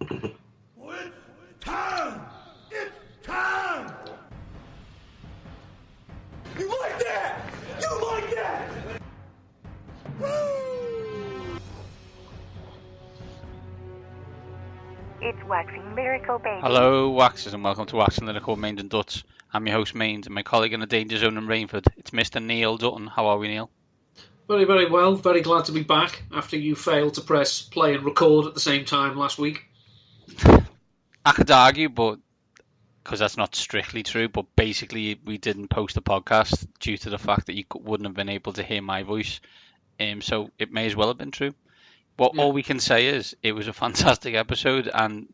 It's time! It's time! You like that? You like that? Woo! It's Waxing Lyrical, baby. Hello, Waxers, and welcome to Waxing Lyrical, Mains and Duts. I'm your host, Mains, and my colleague in the Danger Zone in Rainford. It's Mr. Neil Dutton. How are we, Neil? Very, very well. Very glad to be back after you failed to press play and record at the same time last week. I could argue, but because that's not strictly true, but basically we didn't post a podcast due to the fact that you wouldn't have been able to hear my voice. So it may as well have been true. But all we can say is it was a fantastic episode, and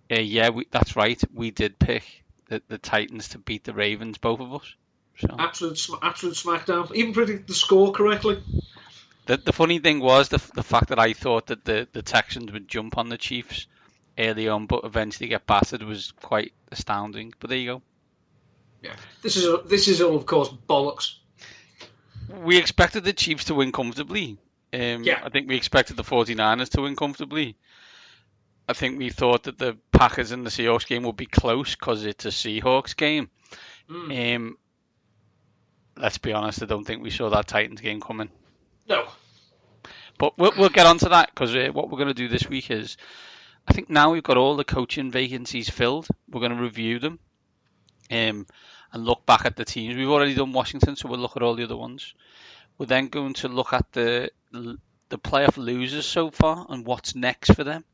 that's right. We did pick the Titans to beat the Ravens, both of us. So. Absolute smackdown. Even predicted the score correctly. The funny thing was the fact that I thought that the Texans would jump on the Chiefs early on, but eventually get battered was quite astounding. But there you go. Yeah, this is all, of course, bollocks. We expected the Chiefs to win comfortably. I think we expected the 49ers to win comfortably. I think we thought that the Packers and the Seahawks game would be close because it's a Seahawks game. Let's be honest, I don't think we saw that Titans game coming. No. But we'll get on to that because what we're going to do this week is, I think now we've got all the coaching vacancies filled, we're going to review them and look back at the teams. We've already done Washington, so we'll look at all the other ones. We're then going to look at the playoff losers so far and what's next for them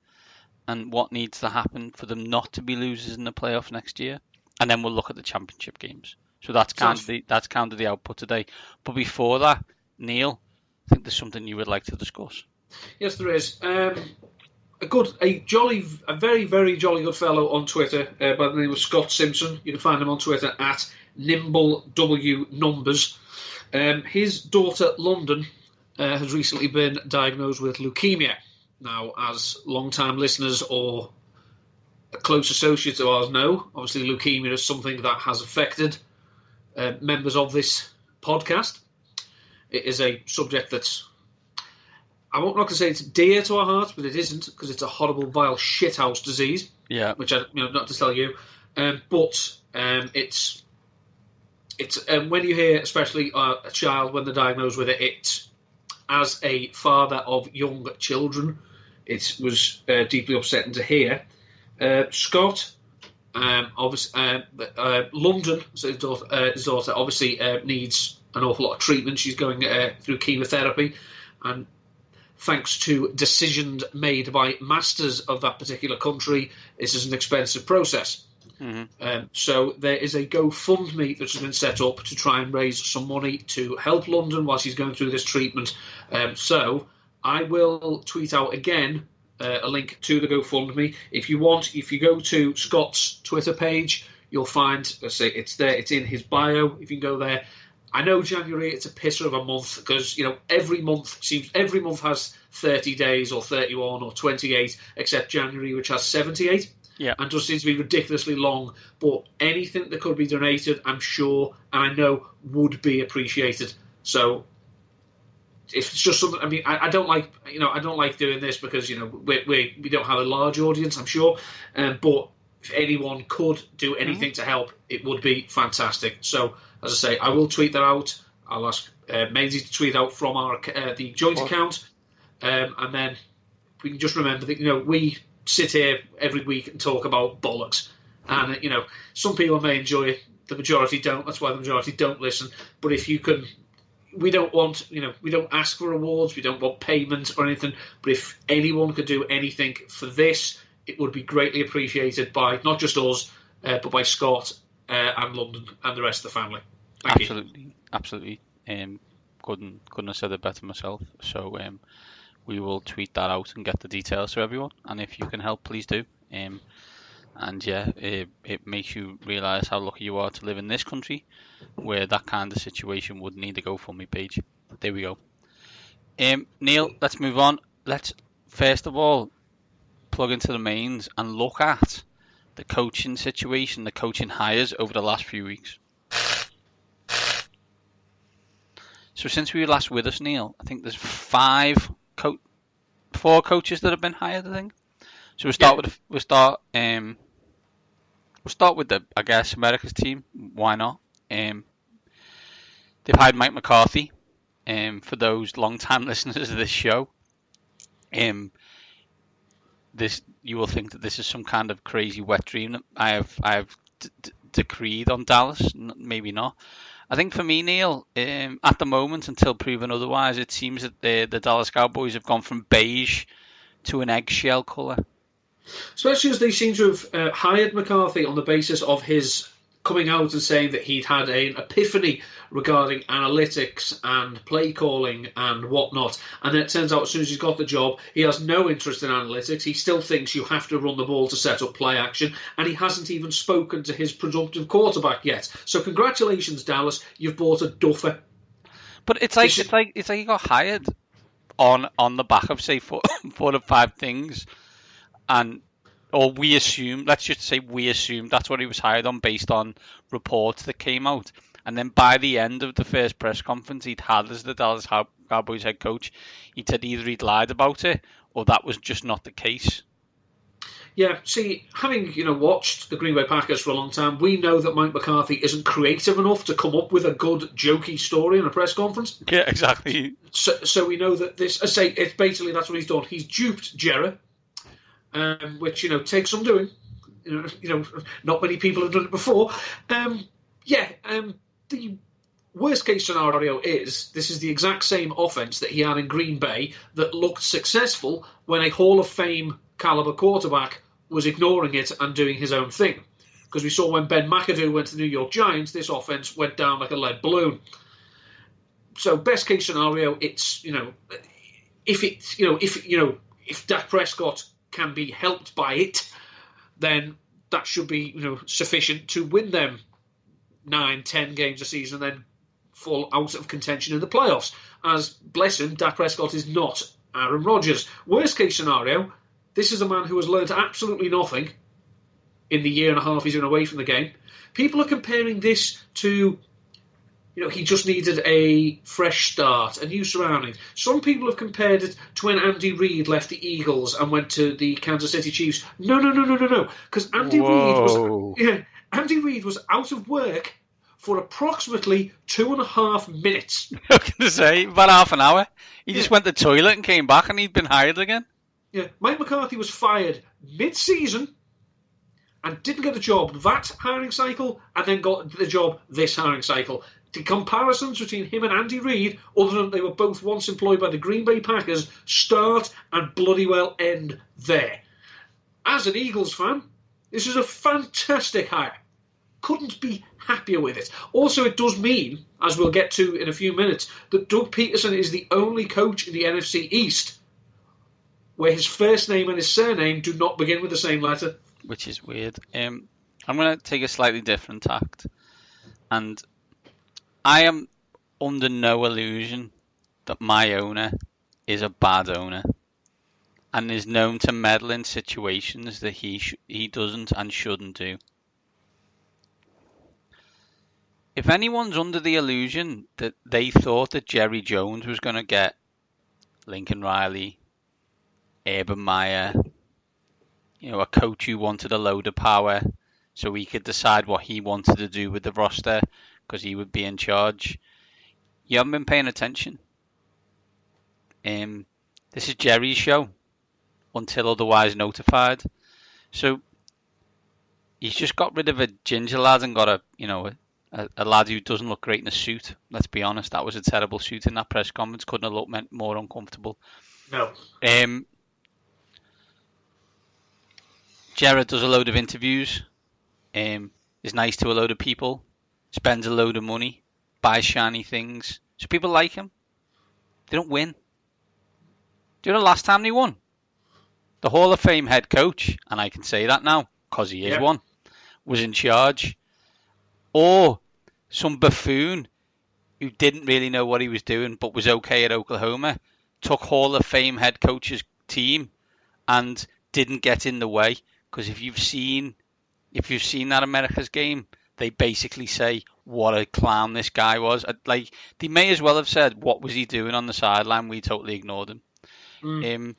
and what needs to happen for them not to be losers in the playoff next year. And then we'll look at the championship games. So that's kind of the output today. But before that, Neil, I think there's something you would like to discuss. Yes, there is. A very, very jolly good fellow on Twitter by the name of Scott Simpson. You can find him on Twitter at NimbleWNumbers. His daughter, London, has recently been diagnosed with leukemia. Now, as long-time listeners or close associates of ours know, obviously leukemia is something that has affected members of this podcast. It is a subject that's, I'm not going to say it's dear to our hearts, but it isn't, because it's a horrible, vile shithouse disease. Yeah. Which not to tell you, but it's when you hear, especially a child when they're diagnosed with it, it's, as a father of young children, it was deeply upsetting to hear. Scott, London, so his daughter obviously needs an awful lot of treatment. She's going through chemotherapy, and thanks to decisions made by masters of that particular country, this is an expensive process. Mm-hmm. So there is a GoFundMe that has been set up to try and raise some money to help London while she's going through this treatment. So I will tweet out again a link to the GoFundMe. If you want, if you go to Scott's Twitter page, you'll find, it's there, it's in his bio. If you can go there. I know January, it's a pisser of a month because, every month has 30 days or 31 or 28, except January, which has 78. Yeah. And just seems to be ridiculously long. But anything that could be donated, I'm sure, and I know, would be appreciated. So if it's just something, I don't like, I don't like doing this because, we don't have a large audience, I'm sure. But if anyone could do anything to help, it would be fantastic. So, as I say, I will tweet that out. I'll ask Maisie to tweet out from our the joint account. And then we can just remember that, we sit here every week and talk about bollocks. And, some people may enjoy it. The majority don't. That's why the majority don't listen. But if you can, we don't want, we don't ask for rewards. We don't want payment or anything. But if anyone could do anything for this, it would be greatly appreciated by not just us, but by Scott and London and the rest of the family. Thank you. Absolutely. Couldn't have said it better myself. So we will tweet that out and get the details to everyone. And if you can help, please do. It makes you realise how lucky you are to live in this country, where that kind of situation would need a GoFundMe page. There we go. Neil, let's move on. Let's first of all plug into the mains and look at the coaching situation, the coaching hires over the last few weeks. So since we were last with us, Neil, I think there's 4 coaches that have been hired, I think. So we'll start with I guess America's team. Why not? They've hired Mike McCarthy. For those long-time listeners of this show, this you will think that this is some kind of crazy wet dream that I have decreed on Dallas. Maybe not. I think for me, Neil, at the moment, until proven otherwise, it seems that the Dallas Cowboys have gone from beige to an eggshell colour. Especially as they seem to have hired McCarthy on the basis of his coming out and saying that he'd had an epiphany regarding analytics and play calling and whatnot. And then it turns out as soon as he's got the job, he has no interest in analytics. He still thinks you have to run the ball to set up play action. And he hasn't even spoken to his presumptive quarterback yet. So congratulations, Dallas. You've bought a duffer. But it's like he got hired on the back of, say, four or five things. Or we assume, let's just say we assumed that's what he was hired on based on reports that came out. And then by the end of the first press conference he'd had as the Dallas Cowboys head coach, he said either he'd lied about it or that was just not the case. Yeah, see, having watched the Green Bay Packers for a long time, we know that Mike McCarthy isn't creative enough to come up with a good, jokey story in a press conference. Yeah, exactly. So we know that this, I say, it's basically that's what he's done. He's duped Jerry. Which takes some doing. Not many people have done it before. The worst case scenario is this is the exact same offense that he had in Green Bay that looked successful when a Hall of Fame caliber quarterback was ignoring it and doing his own thing. Because we saw when Ben McAdoo went to the New York Giants, this offense went down like a lead balloon. So best case scenario, it's if Dak Prescott can be helped by it, then that should be sufficient to win them 9-10 games a season and then fall out of contention in the playoffs. As, bless him, Dak Prescott is not Aaron Rodgers. Worst case scenario, this is a man who has learned absolutely nothing in the year and a half he's been away from the game. People are comparing this to he just needed a fresh start, a new surrounding. Some people have compared it to when Andy Reid left the Eagles and went to the Kansas City Chiefs. No. Because Andy Reid was out of work for approximately 2.5 minutes. I was going to say, about half an hour. He just went to the toilet and came back and he'd been hired again. Yeah, Mike McCarthy was fired mid-season and didn't get the job that hiring cycle and then got the job this hiring cycle. The comparisons between him and Andy Reid, other than they were both once employed by the Green Bay Packers, start and bloody well end there. As an Eagles fan, this is a fantastic hire. Couldn't be happier with it. Also, it does mean, as we'll get to in a few minutes, that Doug Peterson is the only coach in the NFC East where his first name and his surname do not begin with the same letter. Which is weird. I'm going to take a slightly different tact. And I am under no illusion that my owner is a bad owner and is known to meddle in situations that he doesn't and shouldn't do. If anyone's under the illusion that they thought that Jerry Jones was going to get Lincoln Riley, Urban Meyer, a coach who wanted a load of power so he could decide what he wanted to do with the roster because he would be in charge, you haven't been paying attention. This is Jerry's show until otherwise notified. So he's just got rid of a ginger lad and got a lad who doesn't look great in a suit. Let's be honest, that was a terrible suit in that press conference. Couldn't have looked more uncomfortable. No. Jared does a load of interviews, is nice to a load of people, spends a load of money, buys shiny things. So people like him. They don't win. Do you know the last time they won? The Hall of Fame head coach, and I can say that now because he is one, was in charge. Or some buffoon who didn't really know what he was doing but was okay at Oklahoma, took Hall of Fame head coach's team and didn't get in the way. Because if you've seen that America's game, they basically say what a clown this guy was. Like, they may as well have said, what was he doing on the sideline? We totally ignored him.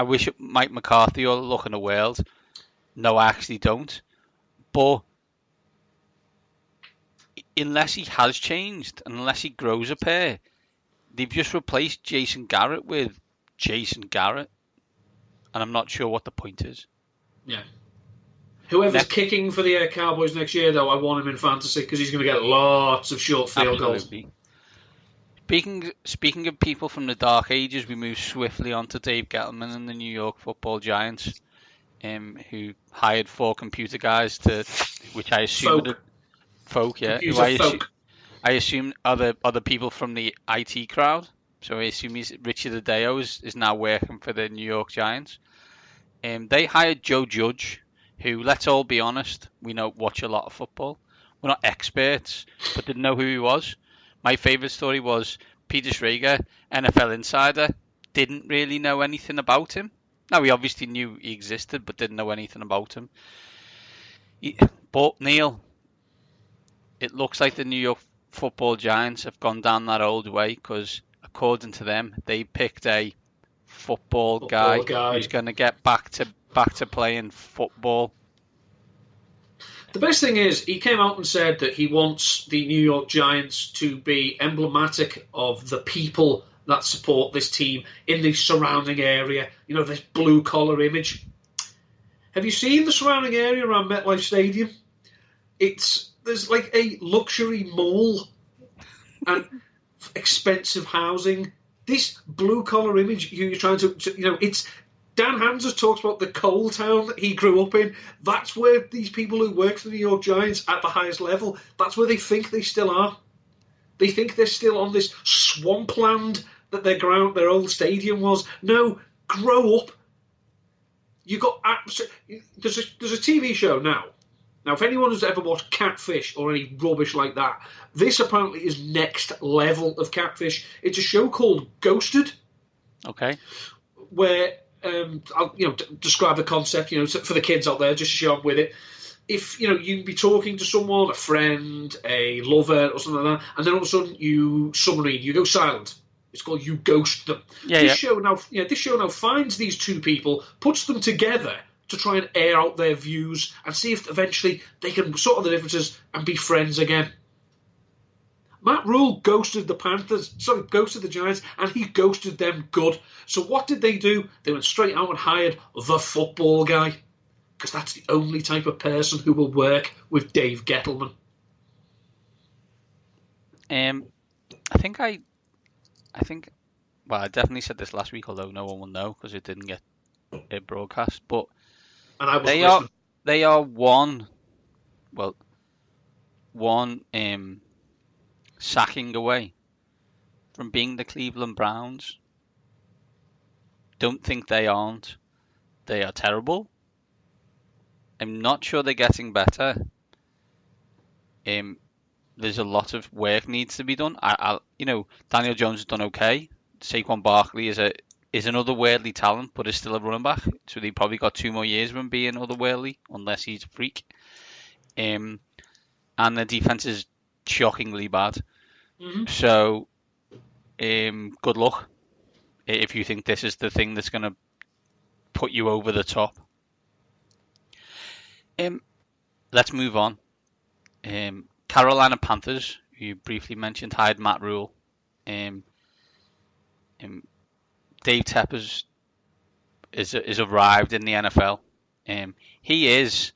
I wish Mike McCarthy or look in the world. No, I actually don't. But unless he has changed, and unless he grows a pair, they've just replaced Jason Garrett with Jason Garrett, and I'm not sure what the point is. Yeah. Whoever's kicking for the Cowboys next year, though, I want him in fantasy because he's going to get lots of short field goals. Speaking of people from the dark ages, we move swiftly on to Dave Gettleman and the New York Football Giants, who hired 4 computer guys which I assume folk, yeah. I assume other people from the IT crowd. So I assume Richard Adeo is now working for the New York Giants. They hired Joe Judge, who, let's all be honest, we watch a lot of football. We're not experts, but didn't know who he was. My favourite story was Peter Schrager, NFL insider, didn't really know anything about him. Now, he obviously knew he existed, but didn't know anything about him. But, Neil, it looks like the New York Football Giants have gone down that old way because, according to them, they picked a football guy who's going to get back to playing football. The best thing is, he came out and said that he wants the New York Giants to be emblematic of the people that support this team in the surrounding area. You know, this blue-collar image. Have you seen the surrounding area around MetLife Stadium? There's like a luxury mall and expensive housing. This blue-collar image you're trying to, it's... Dan Hanser talks about the coal town that he grew up in. That's where these people who work for the New York Giants at the highest level, that's where they think they still are. They think they're still on this swampland that their old stadium was. No, grow up. There's a TV show now. Now, if anyone has ever watched Catfish or any rubbish like that, this apparently is next level of Catfish. It's a show called Ghosted. Okay. Where... I'll describe the concept, for the kids out there, just to show up with it. If, you'd be talking to someone, a friend, a lover, or something like that, and then all of a sudden you submarine, you go silent. It's called You Ghost Them. This show now finds these two people, puts them together to try and air out their views and see if eventually they can sort out the differences and be friends again. Matt Rule ghosted the Giants, and he ghosted them good. So what did they do? They went straight out and hired the football guy, because that's the only type of person who will work with Dave Gettleman. I definitely said this last week, although no one will know because it didn't get a broadcast. But they are one sacking away from being the Cleveland Browns. Don't think they aren't. They are terrible. I'm not sure they're getting better. There's a lot of work needs to be done. Daniel Jones has done okay. Saquon Barkley is an otherworldly talent, but is still a running back. So they probably got 2 more years of him being otherworldly, unless he's a freak. And the defense is shockingly bad. Mm-hmm. So, good luck if you think this is the thing that's going to put you over the top. Let's move on. Carolina Panthers, who you briefly mentioned, hired Matt Rule. Dave Tepper is arrived in the NFL. He is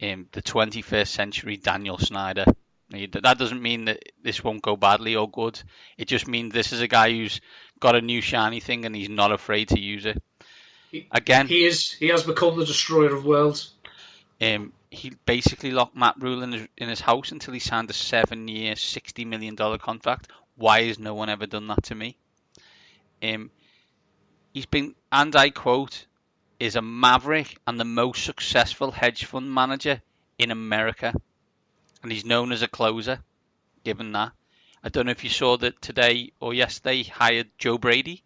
the 21st century Daniel Snyder. That doesn't mean that this won't go badly or good. It just means this is a guy who's got a new shiny thing and he's not afraid to use it. He has become the destroyer of worlds. He basically locked Matt Rule in his house until he signed a 7-year, $60 million contract. Why has no one ever done that to me? He's been, and I quote, is a maverick and the most successful hedge fund manager in America. And he's known as a closer, given that. I don't know if you saw that today or yesterday hired Joe Brady.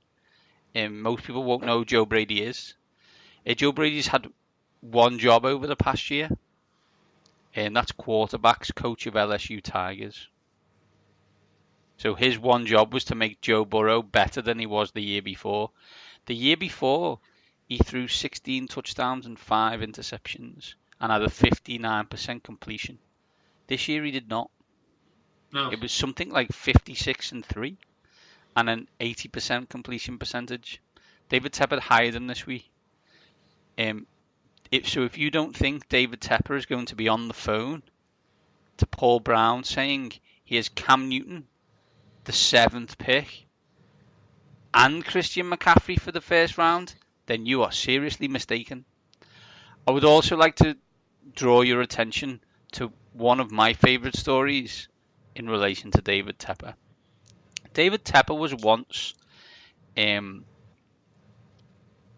Most people won't know who Joe Brady is. Joe Brady's had one job over the past year, and that's quarterbacks coach of LSU Tigers. So his one job was to make Joe Burrow better than he was the year before. The year before, he threw 16 touchdowns and 5 interceptions and had a 59% completion. This year he did not. No. It was something like 56 and 3 and an 80% completion percentage. David Tepper hired him this week. So if you don't think David Tepper is going to be on the phone to Paul Brown saying he has Cam Newton, the 7th pick, and Christian McCaffrey for the first round, then you are seriously mistaken. I would also like to draw your attention to one of my favourite stories in relation to David Tepper. David Tepper was once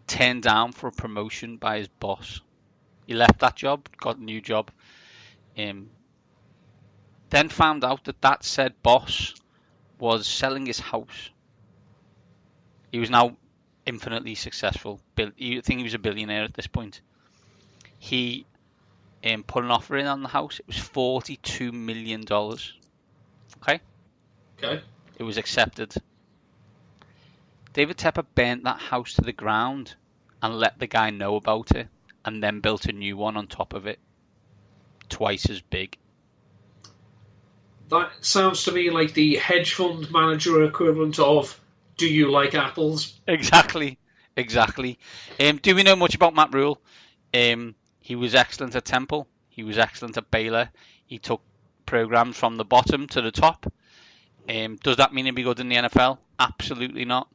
turned down for a promotion by his boss. He left that job, got a new job, then found out that said boss was selling his house. He was now infinitely successful. I think he was a billionaire at this point. He put an offer in on the house. It was $42 million. Okay? Okay. It was accepted. David Tepper burnt that house to the ground and let the guy know about it, and then built a new one on top of it, twice as big. That sounds to me like the hedge fund manager equivalent of, do you like apples? Exactly. Do we know much about Matt Rule? He was excellent at Temple. He was excellent at Baylor. He took programs from the bottom to the top. Does that mean he'll be good in the NFL? Absolutely not.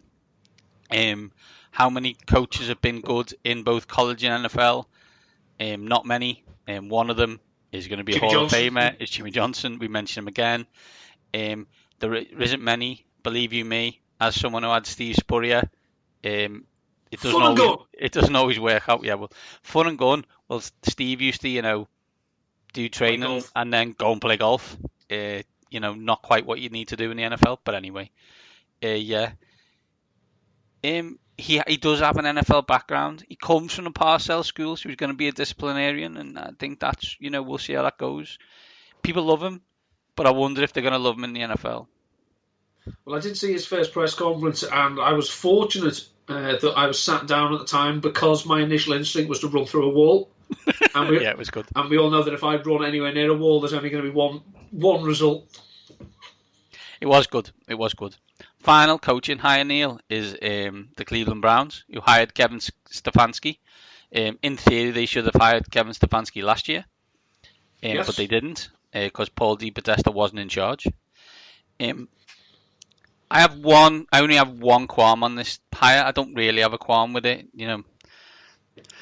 How many coaches have been good in both college and NFL? Not many. One of them is going to be Jimmy a Hall Johnson. of Famer. It's Jimmy Johnson. We mentioned him again. There isn't many, believe you me, as someone who had Steve Spurrier. It doesn't always work out. Yeah, well, fun and gun. Well, Steve used to, do training and then go and play golf. Not quite what you need to do in the NFL, but anyway. Yeah. He does have an NFL background. He comes from a Parcells school, so he's going to be a disciplinarian, and I think that's, we'll see how that goes. People love him, but I wonder if they're going to love him in the NFL. Well, I did see his first press conference, and I was fortunate that I was sat down at the time because my initial instinct was to run through a wall. And Yeah, it was good. And we all know that if I run anywhere near a wall, there's only going to be one result. It was good. Final coaching hire, Neil, is the Cleveland Browns, who hired Kevin Stefanski. In theory, they should have hired Kevin Stefanski last year, Yes. but they didn't because Paul DePodesta wasn't in charge. I only have one qualm on this hire. I don't really have a qualm with it.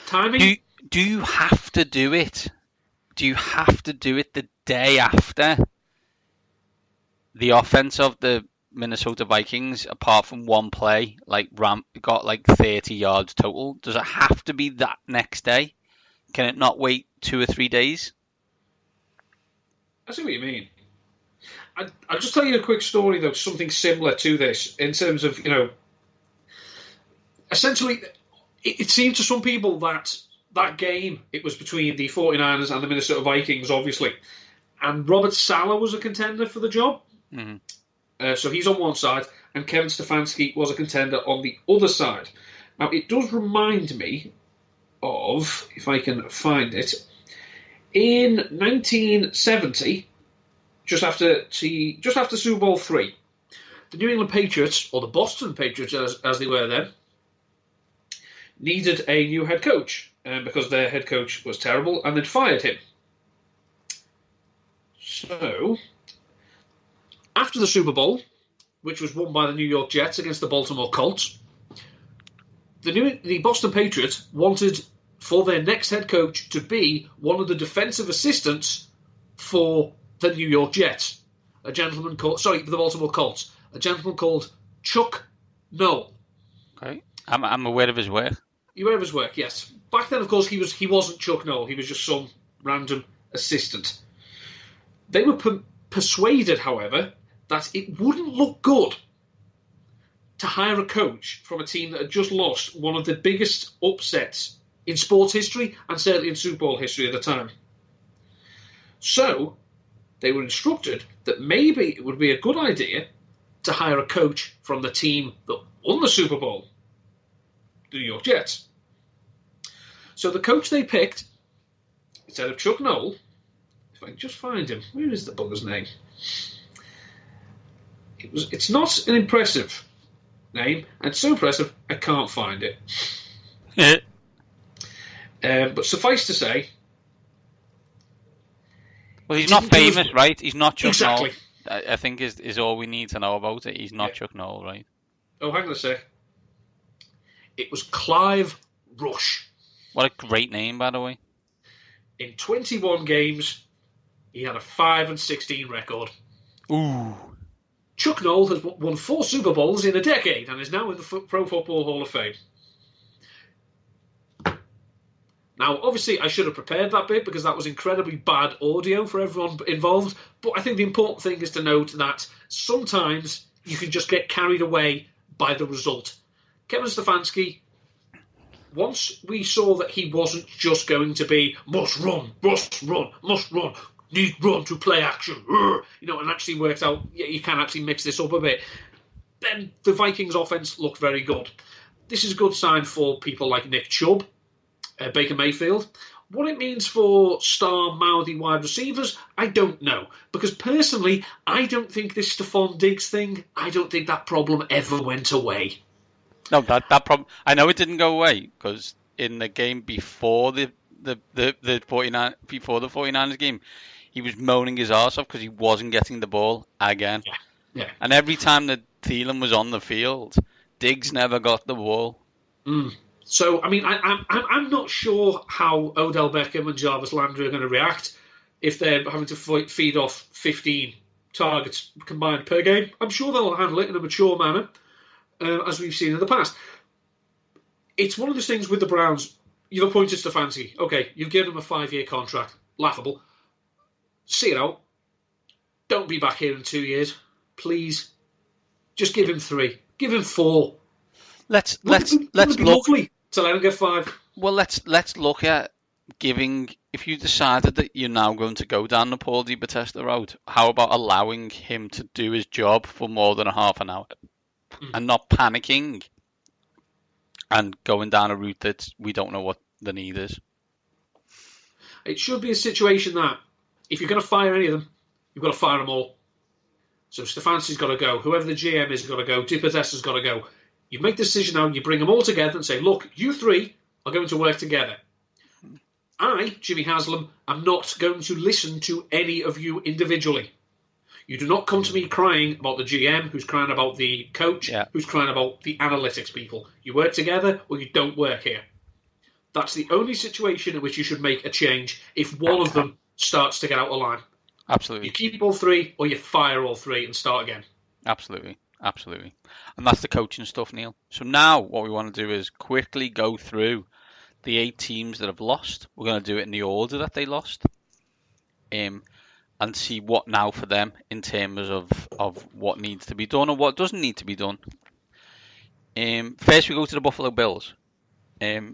Timing? Do you have to do it? Do you have to do it the day after the offense of the Minnesota Vikings, apart from one play, got 30 yards total? Does it have to be that next day? Can it not wait 2 or 3 days? I see what you mean. I'll just tell you a quick story, though, something similar to this, in terms of, essentially, it seemed to some people that game, it was between the 49ers and the Minnesota Vikings, obviously, and Robert Saleh was a contender for the job. Mm-hmm. So he's on one side, and Kevin Stefanski was a contender on the other side. Now, it does remind me of, if I can find it, in 1970, just after Super Bowl III, the New England Patriots, or the Boston Patriots as they were then, needed a new head coach because their head coach was terrible and they'd fired him. So, after the Super Bowl, which was won by the New York Jets against the Baltimore Colts, the Boston Patriots wanted for their next head coach to be one of the defensive assistants for the New York Jets. The Baltimore Colts. A gentleman called Chuck Noll. Okay, I'm aware of his work. You're aware of his work, yes. Back then, of course, he wasn't Chuck Noll. He was just some random assistant. They were persuaded, however, that it wouldn't look good to hire a coach from a team that had just lost one of the biggest upsets in sports history and certainly in Super Bowl history at the time. So, they were instructed that maybe it would be a good idea to hire a coach from the team that won the Super Bowl, the New York Jets. So the coach they picked, instead of Chuck Noll, if I can just find him, where is the bugger's name? It's not an impressive name, and it's so impressive I can't find it. But suffice to say, well, he's not famous, right? He's not Chuck exactly. Noll. I think is all we need to know about it. He's not Chuck Noll, right? Oh, hang on a sec. It was Clive Rush. What a great name, by the way. In 21 games, he had a 5-16 record. Ooh. Chuck Noll has won 4 Super Bowls in a decade and is now in the Pro Football Hall of Fame. Now, obviously, I should have prepared that bit because that was incredibly bad audio for everyone involved. But I think the important thing is to note that sometimes you can just get carried away by the result. Kevin Stefanski, once we saw that he wasn't just going to be must run, need run to play action, and actually worked out, you can actually mix this up a bit, then the Vikings offense looked very good. This is a good sign for people like Nick Chubb, Baker Mayfield. What it means for star mouthy wide receivers, I don't know. Because personally, I don't think this Stephon Diggs thing, I don't think that problem ever went away. No, that problem. I know it didn't go away because in the game before the 49ers game, he was moaning his arse off because he wasn't getting the ball again. Yeah. And every time that Thielen was on the field, Diggs never got the ball. So, I mean, I'm not sure how Odell Beckham and Jarvis Landry are going to react if they're having to feed off 15 targets combined per game. I'm sure they'll handle it in a mature manner, as we've seen in the past. It's one of those things with the Browns. You've appointed Stefanski. Okay, you've given him a 5-year contract. Laughable. See it out. Don't be back here in 2 years. Please. Just give him 3. Give him 4. Let's look. Lovely to let him get 5. Well, let's look at giving. If you decided that you're now going to go down the Paul DiBattista route, how about allowing him to do his job for more than a half an hour and not panicking and going down a route that we don't know what the need is? It should be a situation that if you're going to fire any of them, you've got to fire them all. So Stefanski's got to go. Whoever the GM is got to go. DiBattista's got to go. You make the decision now, you bring them all together and say, look, you 3 are going to work together. I, Jimmy Haslam, am not going to listen to any of you individually. You do not come to me crying about the GM, who's crying about the coach, who's crying about the analytics people. You work together or you don't work here. That's the only situation in which you should make a change if one of them starts to get out of line. Absolutely. You keep all 3 or you fire all 3 and start again. Absolutely. And that's the coaching stuff, Neil. So now what we want to do is quickly go through the 8 teams that have lost. We're going to do it in the order that they lost. And see what now for them in terms of what needs to be done or what doesn't need to be done. First we go to the Buffalo Bills. I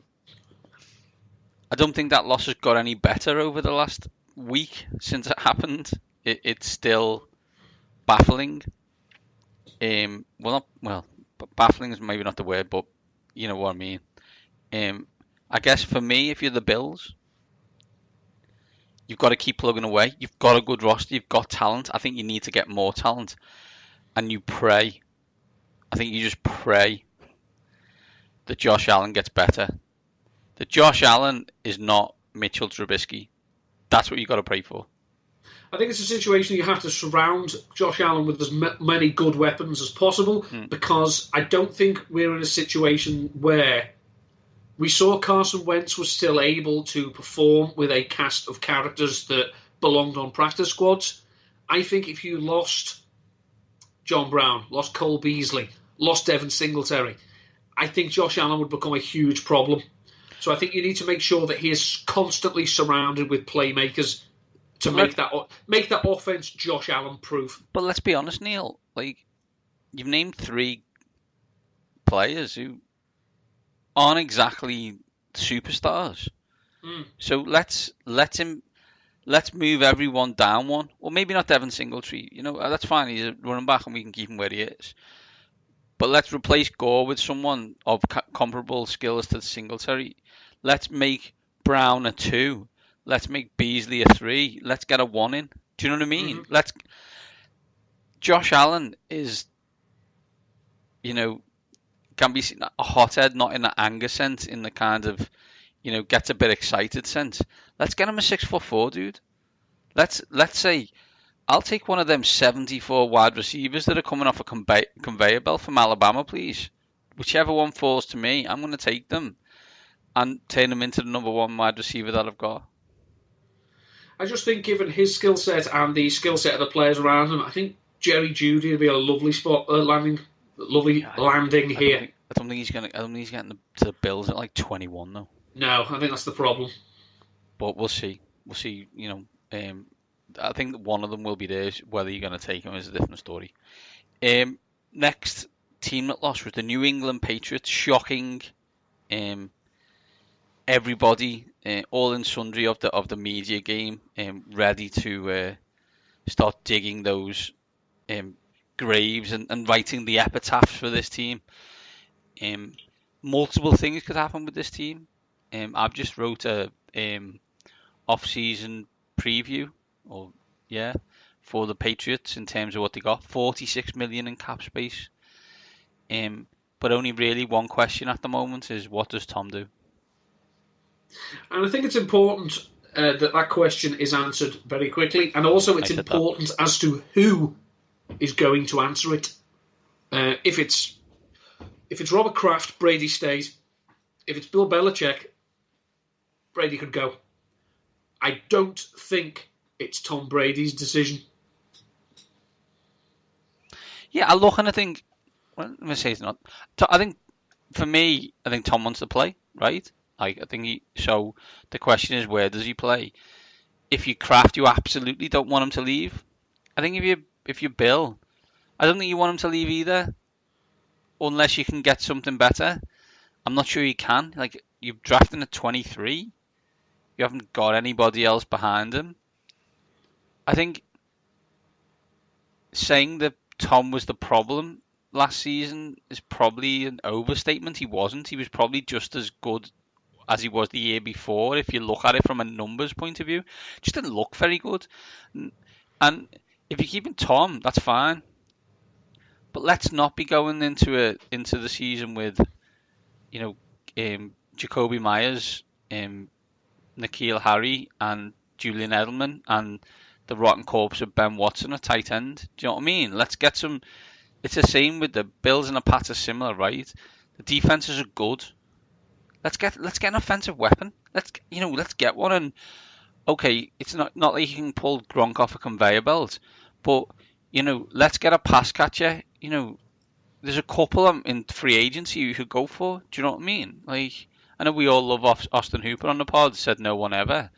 don't think that loss has got any better over the last week since it happened. It's still baffling. Baffling is maybe not the word, but you know what I mean. I guess for me, if you're the Bills, you've got to keep plugging away. You've got a good roster. You've got talent. I think you need to get more talent. And you pray. I think you just pray that Josh Allen gets better. That Josh Allen is not Mitchell Trubisky. That's what you've got to pray for. I think it's a situation you have to surround Josh Allen with as many good weapons as possible because I don't think we're in a situation where we saw Carson Wentz was still able to perform with a cast of characters that belonged on practice squads. I think if you lost John Brown, lost Cole Beasley, lost Devin Singletary, I think Josh Allen would become a huge problem. So I think you need to make sure that he is constantly surrounded with playmakers to make that offense Josh Allen proof. But let's be honest, Neil. Like, you've named 3 players who aren't exactly superstars. So let's move everyone down one. Or maybe not Devin Singletary. You know, that's fine. He's a running back and we can keep him where he is. But let's replace Gore with someone of comparable skills to Singletary. Let's make Brown a 2. Let's make Beasley a 3. Let's get a 1 in. Do you know what I mean? Josh Allen is, can be seen a hothead, not in the anger sense, in the kind of, gets a bit excited sense. Let's get him a 6'4", dude. Let's say I'll take one of them 74 wide receivers that are coming off a conveyor belt from Alabama, please. Whichever one falls to me, I'm going to take them and turn them into the number 1 wide receiver that I've got. I just think, given his skill set and the skill set of the players around him, I think Jerry Jeudy would be a lovely spot landing here. I don't think he's getting to the Bills at like 21 though. No, I think that's the problem. But we'll see. I think that one of them will be there. Whether you're going to take him is a different story. Next team that lost was the New England Patriots. Shocking. Everybody, all and sundry of the media game, ready to start digging those graves and writing the epitaphs for this team. Multiple things could happen with this team. I've just wrote a off-season preview, for the Patriots in terms of what they got. 46 million in cap space. But only really one question at the moment is, what does Tom do? And I think it's important that question is answered very quickly, and also it's important as to who is going to answer it. If it's Robert Kraft, Brady stays. If it's Bill Belichick, Brady could go. I don't think it's Tom Brady's decision. Yeah, I look and I think, well, let me say it's not. I think, for me, I think Tom wants to play, right? I think so the question is, where does he play? If you're Kraft, you absolutely don't want him to leave. I think if you're Bill, I don't think you want him to leave either, unless you can get something better. I'm not sure you can. Like, you're drafting at 23. You haven't got anybody else behind him. I think saying that Tom was the problem last season is probably an overstatement. He wasn't. He was probably just as good as he was the year before, if you look at it from a numbers point of view. Just didn't look very good. And if you're keeping Tom, that's fine. But let's not be going into the season with, Jacoby Myers, N'Keal Harry, and Julian Edelman, and the rotten corpse of Ben Watson at tight end. Do you know what I mean? Let's get some. It's the same with the Bills and the Pats are similar, right? The defenses are good. Let's get an offensive weapon. Let's get one. And okay, it's not like you can pull Gronk off a conveyor belt, but let's get a pass catcher. There's a couple in free agency you could go for. Do you know what I mean? Like, I know we all love Austin Hooper on the pod. Said no one ever,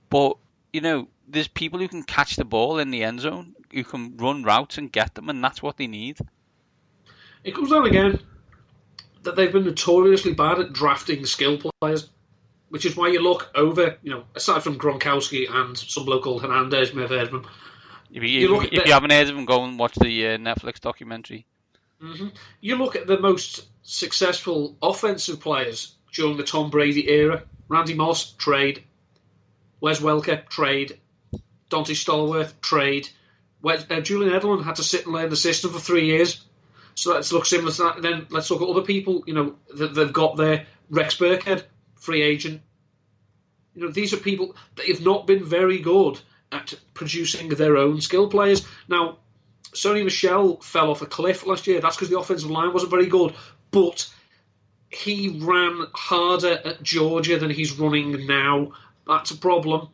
but there's people who can catch the ball in the end zone, who can run routes and get them, and that's what they need. It comes down again that they've been notoriously bad at drafting skill players, which is why you look over, aside from Gronkowski and some bloke called Hernandez, may have heard of him. If you haven't heard of him, go and watch the Netflix documentary. Mm-hmm. You look at the most successful offensive players during the Tom Brady era. Randy Moss, trade. Wes Welker, trade. Dante Stallworth, trade. Julian Edelman had to sit and learn the system for 3 years. So let's look similar to that. And then let's look at other people, that they've got there. Rex Burkhead, free agent. These are people that have not been very good at producing their own skill players. Now, Sony Michel fell off a cliff last year. That's because the offensive line wasn't very good. But he ran harder at Georgia than he's running now. That's a problem.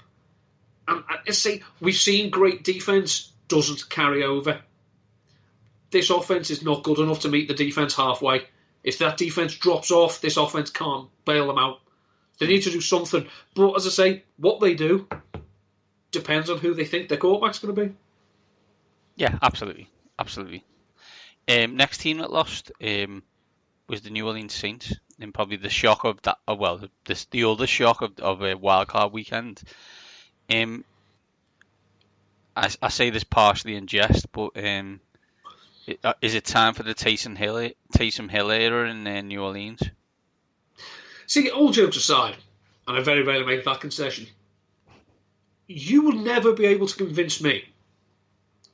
And I say, we've seen great defense doesn't carry over. This offense is not good enough to meet the defense halfway. If that defense drops off, this offense can't bail them out. They need to do something. But as I say, what they do depends on who they think their quarterback's going to be. Yeah, absolutely. Next team that lost was the New Orleans Saints, and probably the shock of that. The other shock of a wildcard weekend. I say this partially in jest, but is it time for the Taysom Hill era in New Orleans? See, all jokes aside, and I very rarely make that concession, you will never be able to convince me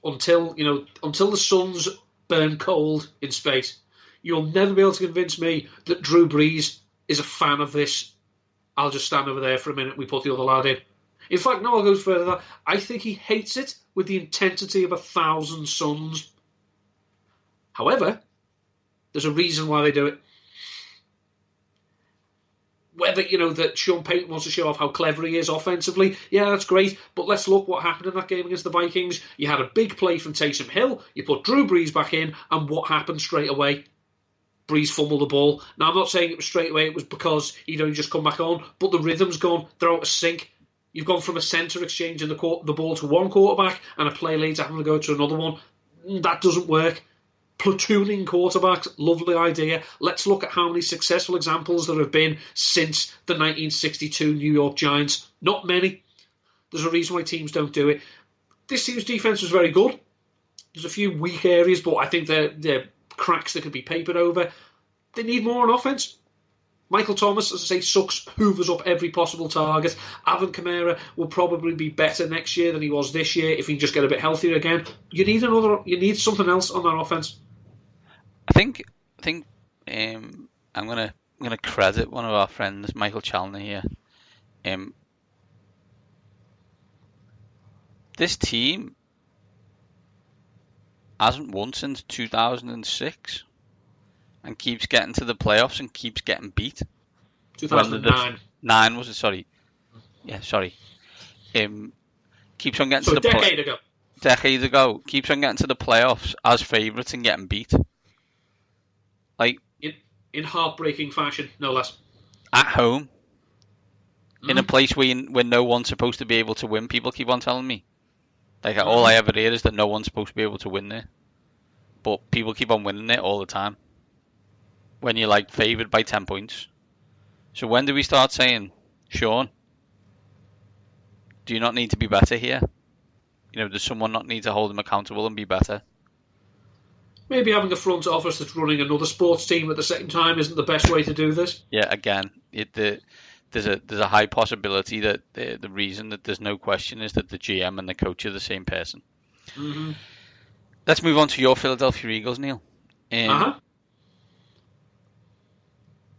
until the suns burn cold in space. You'll never be able to convince me that Drew Brees is a fan of this. I'll just stand over there for a minute. We put the other lad in. In fact, no, I'll go further than that. I think he hates it with the intensity of 1,000 suns. However, there's a reason why they do it. Whether, that Sean Payton wants to show off how clever he is offensively, yeah, that's great. But let's look what happened in that game against the Vikings. You had a big play from Taysom Hill. You put Drew Brees back in, and what happened straight away? Brees fumbled the ball. Now, I'm not saying it was straight away. It was because he'd only just come back on. But the rhythm's gone. They're out of sync. You've gone from a centre exchanging the ball to one quarterback and a play later having to go to another one. That doesn't work. Platooning quarterbacks, lovely idea. Let's look at how many successful examples there have been since the 1962 New York Giants. Not many. There's a reason why teams don't do it. This team's defence was very good. There's a few weak areas, but I think they're cracks that could be papered over. They need more on offence. Michael Thomas, as I say, hoovers up every possible target. Alvin Kamara will probably be better next year than he was this year if he can just get a bit healthier again. You need something else on that offence. I think I'm gonna credit one of our friends, Michael Chalner here. This team hasn't won since 2006 and keeps getting to the playoffs and keeps getting beat. 2009. 9 was it? Sorry. Yeah, sorry. Keeps on getting so to the decade ago. Keeps on getting to the playoffs as favourites and getting beat. Like in heartbreaking fashion, no less. At home, in a place where no one's supposed to be able to win. People keep on telling me. Like all I ever hear is that no one's supposed to be able to win there, but people keep on winning it all the time. When you're like favoured by 10 points. So when do we start saying, Sean, do you not need to be better here? Does someone not need to hold them accountable and be better? Maybe having a front office that's running another sports team at the same time isn't the best way to do this. Yeah, again, there's a high possibility that the reason that there's no question is that the GM and the coach are the same person. Mm-hmm. Let's move on to your Philadelphia Eagles, Neil.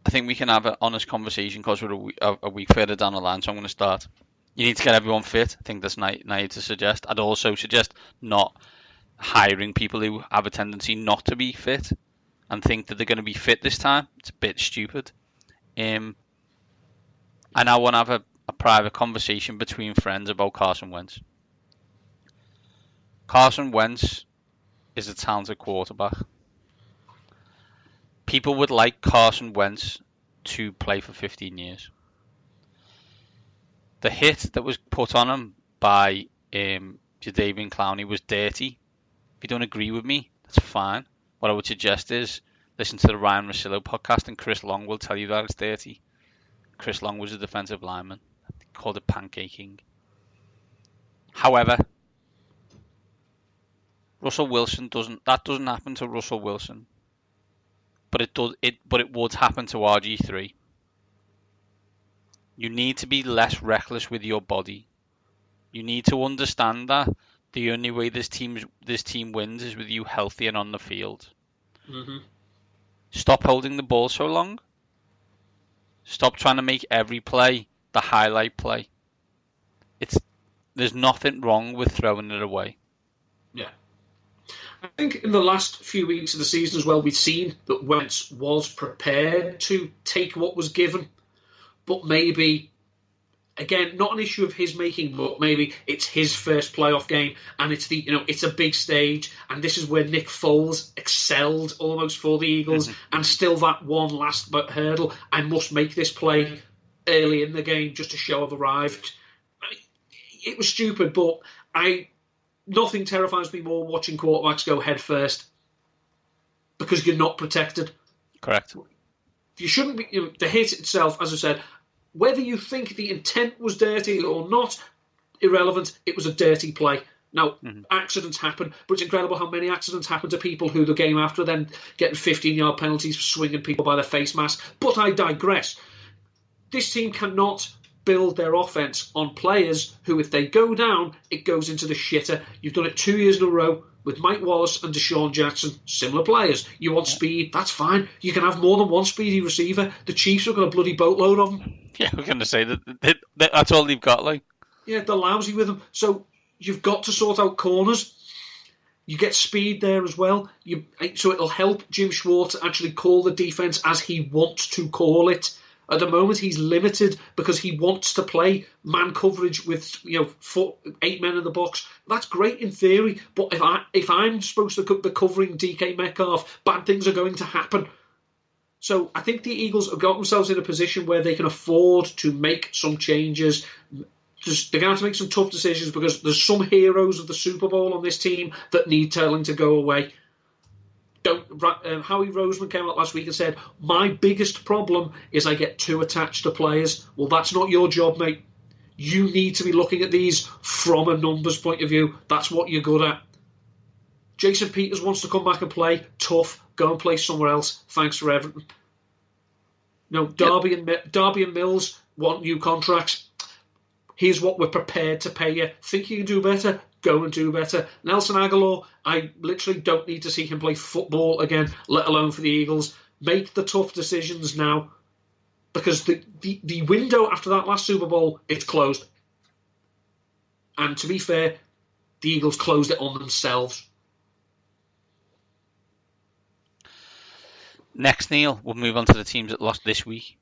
I think we can have an honest conversation because we're a week further down the line, so I'm going to start. You need to get everyone fit. I think that's naive to suggest. I'd also suggest not hiring people who have a tendency not to be fit and think that they're going to be fit this time. It's a bit stupid. And I want to have a private conversation between friends about Carson Wentz. Carson Wentz is a talented quarterback. People would like Carson Wentz to play for 15 years. The hit that was put on him by Jadeveon Clowney was dirty. If you don't agree with me, that's fine. What I would suggest is listen to the Ryan Russillo podcast and Chris Long will tell you that it's dirty. Chris Long was a defensive lineman. They called it pancaking. However, Russell Wilson doesn't happen to Russell Wilson. But it would happen to RG3. You need to be less reckless with your body. You need to understand that the only way this team wins is with you healthy and on the field. Mm-hmm. Stop holding the ball so long. Stop trying to make every play the highlight play. There's nothing wrong with throwing it away. Yeah. I think in the last few weeks of the season as well, we've seen that Wentz was prepared to take what was given, but maybe, again, not an issue of his making, but maybe it's his first playoff game, and it's a big stage, and this is where Nick Foles excelled almost for the Eagles, and still that one last hurdle. I must make this play early in the game just to show I've arrived. It was stupid, but nothing terrifies me more watching quarterbacks go head first because you're not protected. Correct. You shouldn't be. The hit itself, as I said, whether you think the intent was dirty or not, irrelevant. It was a dirty play. Now, accidents happen, but it's incredible how many accidents happen to people who the game after then getting 15-yard penalties for swinging people by their face mask. But I digress. This team cannot build their offense on players who, if they go down, it goes into the shitter. You've done it 2 years in a row with Mike Wallace and Deshaun Jackson, similar players. You want speed, that's fine. You can have more than one speedy receiver. The Chiefs have got a bloody boatload of them. Yeah, we're going to say that that's all they've got, like. Yeah, they're lousy with them. So you've got to sort out corners. You get speed there as well. So it'll help Jim Schwartz actually call the defense as he wants to call it. At the moment, he's limited because he wants to play man coverage with 8 men in the box. That's great in theory, but if I'm supposed to be covering DK Metcalf, bad things are going to happen. So I think the Eagles have got themselves in a position where they can afford to make some changes. They're going to have to make some tough decisions because there's some heroes of the Super Bowl on this team that need telling to go away. Howie Roseman came out last week and said, my biggest problem is I get too attached to players. Well, that's not your job, mate. You need to be looking at these from a numbers point of view. That's what you're good at. Jason Peters wants to come back and play. Tough. Go and play somewhere else. Thanks for everything. No, Darby and Mills want new contracts. Here's what we're prepared to pay you. Think you can do better? Go and do better. Nelson Aguilar, I literally don't need to see him play football again, let alone for the Eagles. Make the tough decisions now. Because the window after that last Super Bowl, it's closed. And to be fair, the Eagles closed it on themselves. Next, Neil, we'll move on to the teams that lost this week.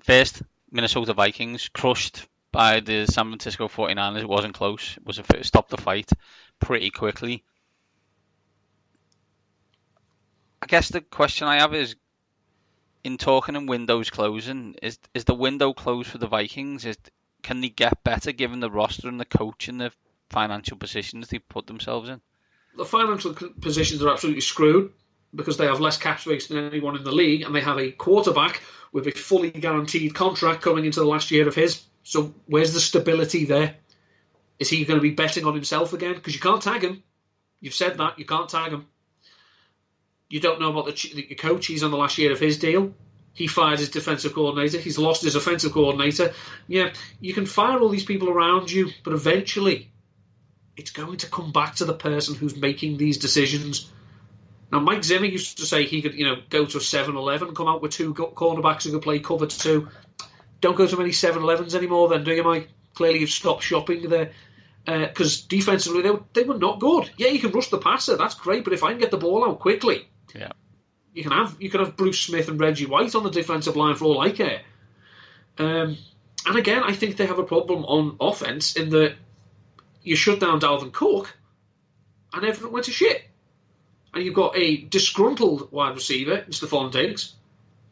First, Minnesota Vikings, crushed by the San Francisco 49ers. It wasn't close. It was stopped the fight pretty quickly. I guess the question I have is, in talking and windows closing, is the window closed for the Vikings? Can they get better given the roster and the coach and the financial positions they put themselves in? The financial positions are absolutely screwed because they have less cap space than anyone in the league, and they have a quarterback with a fully guaranteed contract coming into the last year of his. So where's the stability there? Is he going to be betting on himself again? Because you can't tag him. You've said that. You can't tag him. You don't know about the coach. He's on the last year of his deal. He fired his defensive coordinator. He's lost his offensive coordinator. Yeah, you can fire all these people around you, but eventually it's going to come back to the person who's making these decisions. Now, Mike Zimmer used to say he could, go to a 7-Eleven, come out with 2 cornerbacks who could play cover 2. Don't go to many 7-Elevens anymore then, do you, Mike? Clearly you've stopped shopping there. Because defensively, they were not good. Yeah, you can rush the passer, that's great, but if I can get the ball out quickly, yeah, you can have Bruce Smith and Reggie White on the defensive line for all I care. And again, I think they have a problem on offense in that you shut down Dalvin Cook and everything went to shit. And you've got a disgruntled wide receiver in Stephon Diggs,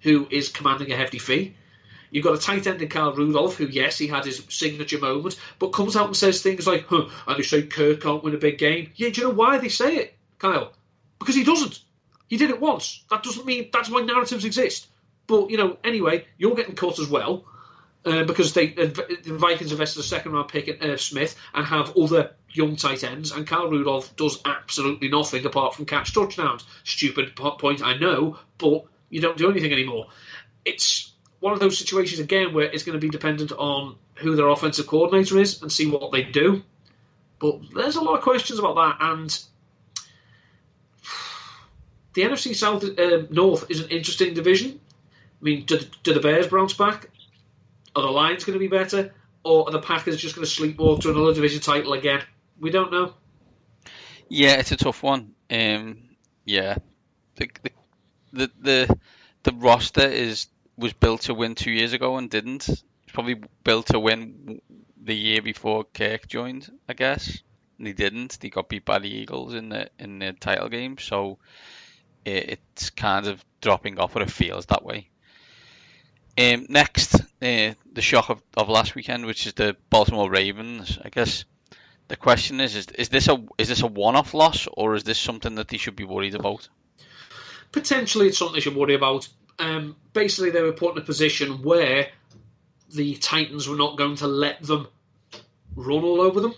who is commanding a hefty fee. You've got a tight end in Kyle Rudolph, who, yes, he had his signature moment, but comes out and says things like, and they say Kirk can't win a big game. Yeah, do you know why they say it, Kyle? Because he doesn't. He did it once. That doesn't mean that's why narratives exist. But, anyway, you're getting cut as well, because the Vikings invested a second-round pick in Irv Smith and have other young tight ends, and Kyle Rudolph does absolutely nothing apart from catch touchdowns. Stupid point, I know, but you don't do anything anymore. It's one of those situations, again, where it's going to be dependent on who their offensive coordinator is and see what they do. But there's a lot of questions about that, and the NFC South North is an interesting division. I mean, do the Bears bounce back? Are the Lions going to be better? Or are the Packers just going to sleepwalk to another division title again? We don't know. Yeah, it's a tough one. Yeah, the roster was built to win 2 years ago and didn't. It's probably built to win the year before Kirk joined, I guess. And they didn't. They got beat by the Eagles in the title game. So it's kind of dropping off, or it feels that way. Next, the shock of last weekend, which is the Baltimore Ravens. I guess the question is this a one-off loss, or is this something that they should be worried about? Potentially, it's something they should worry about. Basically, they were put in a position where the Titans were not going to let them run all over them.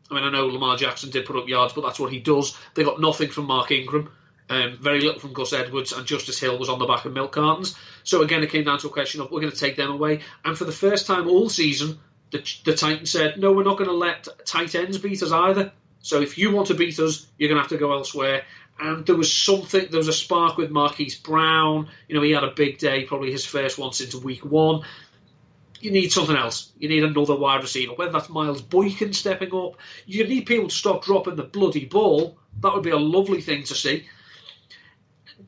I mean, I know Lamar Jackson did put up yards, but that's what he does. They got nothing from Mark Ingram. Very little from Gus Edwards, and Justice Hill was on the back of milk cartons. So again, it came down to a question of, we're going to take them away. And for the first time all season, the Titans said, no, we're not going to let tight ends beat us either. So if you want to beat us, you're going to have to go elsewhere. And there was a spark with Marquise Brown. He had a big day, probably his first one since week 1. You need something else. You need another wide receiver, whether that's Miles Boykin stepping up. You need people to stop dropping the bloody ball. That would be a lovely thing to see.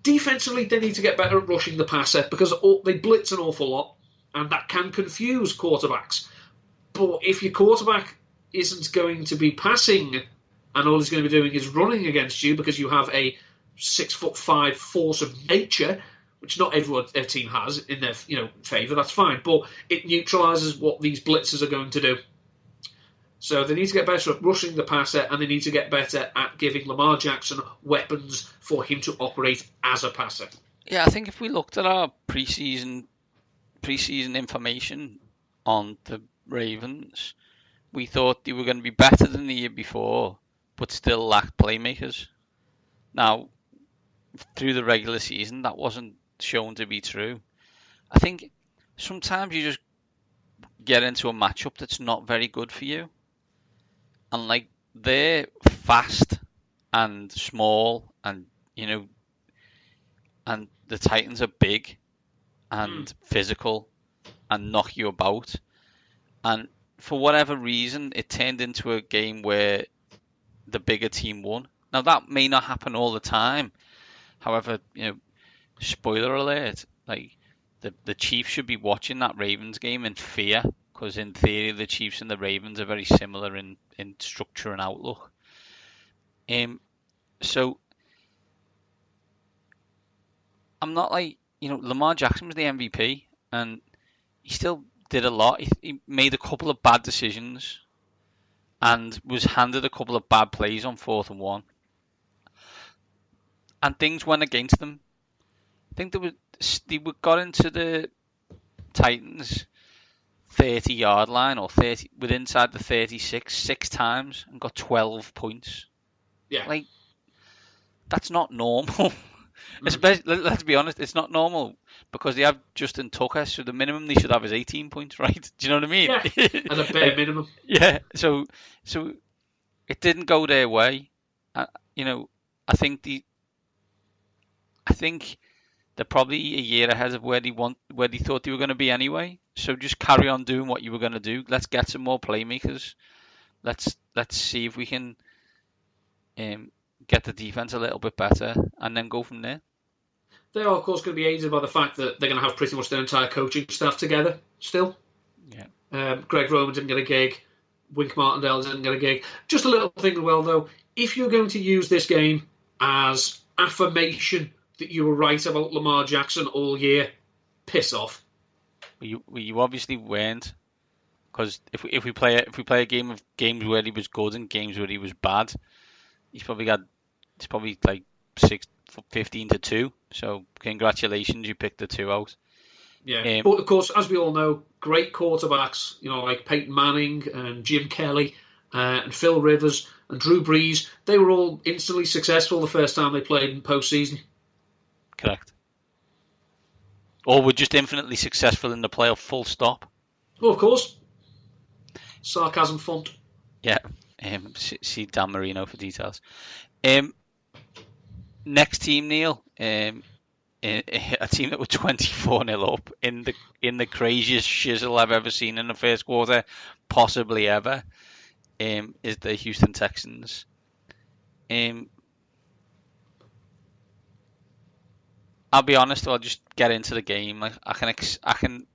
Defensively, they need to get better at rushing the passer, because they blitz an awful lot, and that can confuse quarterbacks. But if your quarterback isn't going to be passing, and all he's going to be doing is running against you because you have a 6'5" force of nature, which not every team has in their favour, that's fine. But it neutralises what these blitzers are going to do. So they need to get better at rushing the passer, and they need to get better at giving Lamar Jackson weapons for him to operate as a passer. Yeah, I think if we looked at our preseason information on the Ravens, we thought they were going to be better than the year before, but still lacked playmakers. Now, through the regular season, that wasn't shown to be true. I think sometimes you just get into a matchup that's not very good for you. And they're fast and small, and and the Titans are big and physical and knock you about. And for whatever reason, it turned into a game where the bigger team won. Now, that may not happen all the time. However, spoiler alert, the Chiefs should be watching that Ravens game in fear, because in theory, the Chiefs and the Ravens are very similar in structure and outlook. So I'm not Lamar Jackson was the MVP, and he still did a lot. He made a couple of bad decisions and was handed a couple of bad plays on 4th and 1. And things went against them. I think they got into the Titans 30-yard line, or inside the 36 6 times, and got 12 points. Yeah. That's not normal. Especially, let's be honest, it's not normal, because they have Justin Tucker, so the minimum they should have is 18 points, right? Do you know what I mean? Yeah, at a bare minimum. Yeah, so it didn't go their way. I think they're probably a year ahead of where they thought they were going to be anyway. So just carry on doing what you were going to do. Let's get some more playmakers. Let's see if we can get the defense a little bit better, and then go from there. They are, of course, going to be aided by the fact that they're going to have pretty much their entire coaching staff together still. Yeah. Greg Roman didn't get a gig. Wink Martindale didn't get a gig. Just a little thing as well, though. If you're going to use this game as affirmation that you were right about Lamar Jackson all year, piss off. You obviously weren't, because if we play a game of games where he was good and games where he was bad, it's probably 15-2. So congratulations, you picked the 2 out. Yeah, but of course, as we all know, great quarterbacks, like Peyton Manning and Jim Kelly and Phil Rivers and Drew Brees, they were all instantly successful the first time they played in postseason. Correct. Or were just infinitely successful in the playoff, full stop. Oh, of course. Sarcasm font. Yeah. See Dan Marino for details. Next team, Neil. A team that were 24-0 up in the craziest shizzle I've ever seen in the first quarter, possibly ever, is the Houston Texans. I'll be honest, I'll just get into the game. I can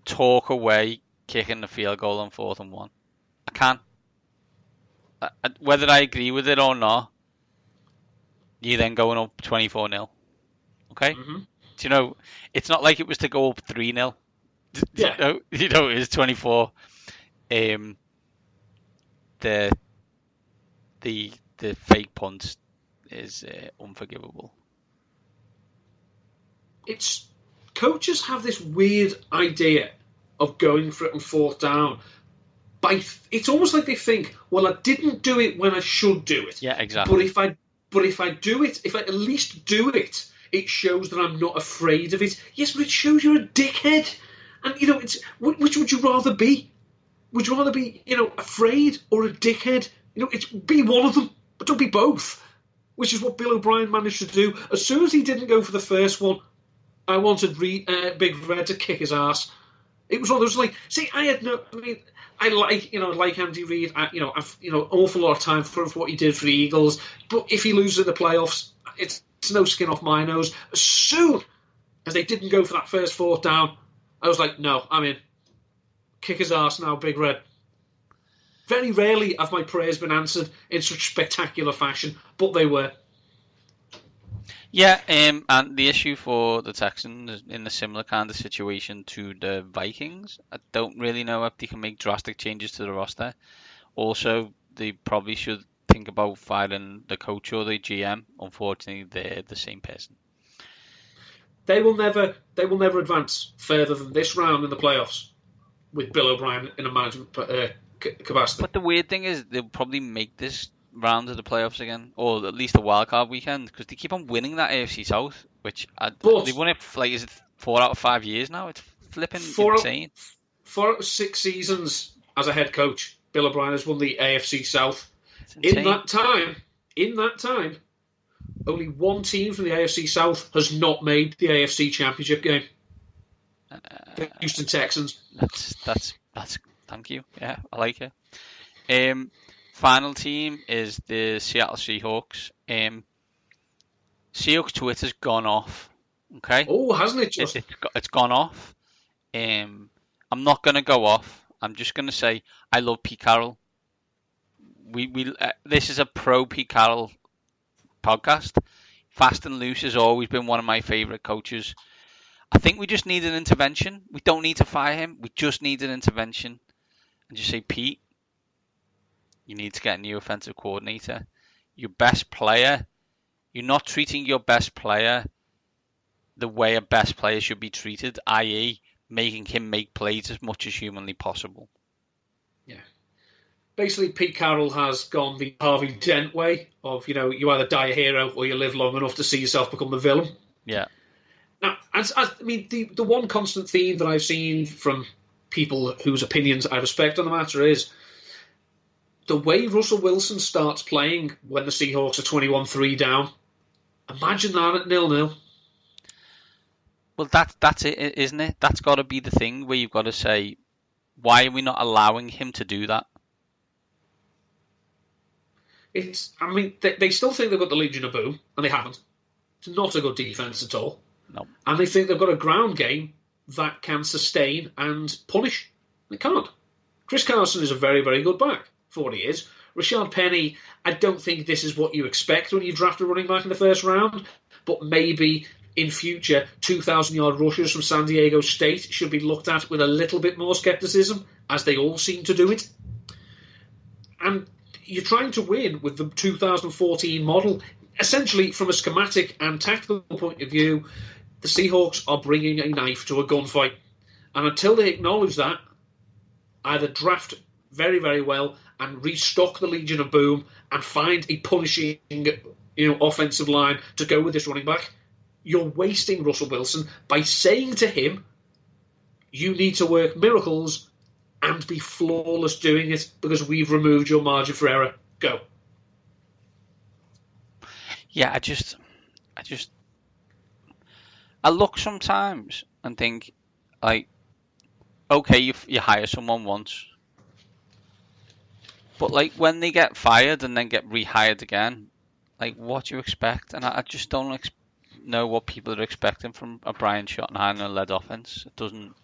talk away kicking the field goal on 4th and 1. I can. Whether I agree with it or not, you're then going up 24-0. Okay? Mm-hmm. Do you know, it's not like it was to go up 3-0. Yeah. It was 24. The fake punt is unforgivable. Coaches have this weird idea of going for it on 4th down. It's almost like they think, well, I didn't do it when I should do it. Yeah, exactly. But if I But if I do it, if I at least do it, it shows that I'm not afraid of it. Yes, but it shows you're a dickhead. And, it's which would you rather be? Would you rather be, afraid or a dickhead? It's be one of them, but don't be both. Which is what Bill O'Brien managed to do. As soon as he didn't go for the first one, I wanted Big Red to kick his ass. It was one of those I like Andy Reid. I've an awful lot of time for what he did for the Eagles. But if he loses in the playoffs, it's no skin off my nose. As soon as they didn't go for that first fourth down, I was like, no, I'm in. Kick his ass now, Big Red. Very rarely have my prayers been answered in such spectacular fashion, but they were. Yeah, and the issue for the Texans is in a similar kind of situation to the Vikings. I don't really know if they can make drastic changes to the roster. Also, they probably should think about firing the coach or the GM. Unfortunately, they're the same person. They will never advance further than this round in the playoffs with Bill O'Brien in a management capacity. But the weird thing is they'll probably make this round of the playoffs again, or at least a wildcard weekend, because they keep on winning that AFC South, which they've won it is it 4 out of 5 years now? It's flipping insane. 4 out of 6 seasons as a head coach, Bill O'Brien has won the AFC South. In that time, only one team from the AFC South has not made the AFC Championship game. The Houston Texans. That's thank you. Yeah, I like it. Final team is the Seattle Seahawks. Seahawks Twitter's gone off. Okay. Oh, hasn't it just? It's gone off. I'm not going to go off. I'm just going to say I love Pete Carroll. This is a pro Pete Carroll podcast. Fast and Loose has always been one of my favourite coaches. I think we just need an intervention. We don't need to fire him. We just need an intervention. And just say, Pete, you need to get a new offensive coordinator. Your best player, you're not treating your best player the way a best player should be treated, i.e. making him make plays as much as humanly possible. Yeah. Basically, Pete Carroll has gone the Harvey Dent way of, you either die a hero or you live long enough to see yourself become the villain. Yeah. Now, the one constant theme that I've seen from people whose opinions I respect on the matter is the way Russell Wilson starts playing when the Seahawks are 21-3 down. Imagine that at 0-0. Well, that's it, isn't it? That's got to be the thing where you've got to say, why are we not allowing him to do that? They still think they've got the Legion of Boom, and they haven't. It's not a good defense at all. No. And they think they've got a ground game that can sustain and punish. They can't. Chris Carson is a very, very good back for what he is. Rashad Penny, I don't think this is what you expect when you draft a running back in the first round, but maybe in future 2,000-yard rushers from San Diego State should be looked at with a little bit more skepticism, as they all seem to do it. And you're trying to win with the 2014 model. Essentially, from a schematic and tactical point of view, the Seahawks are bringing a knife to a gunfight. And until they acknowledge that, either draft very, very well and restock the Legion of Boom and find a punishing, offensive line to go with this running back, you're wasting Russell Wilson by saying to him, you need to work miracles and be flawless doing it because we've removed your margin for error. Go. Yeah, I look sometimes and think, okay, you hire someone once, but when they get fired and then get rehired again, what do you expect? And I just don't know what people are expecting from a Brian Schottenheimer-led offense. It doesn't.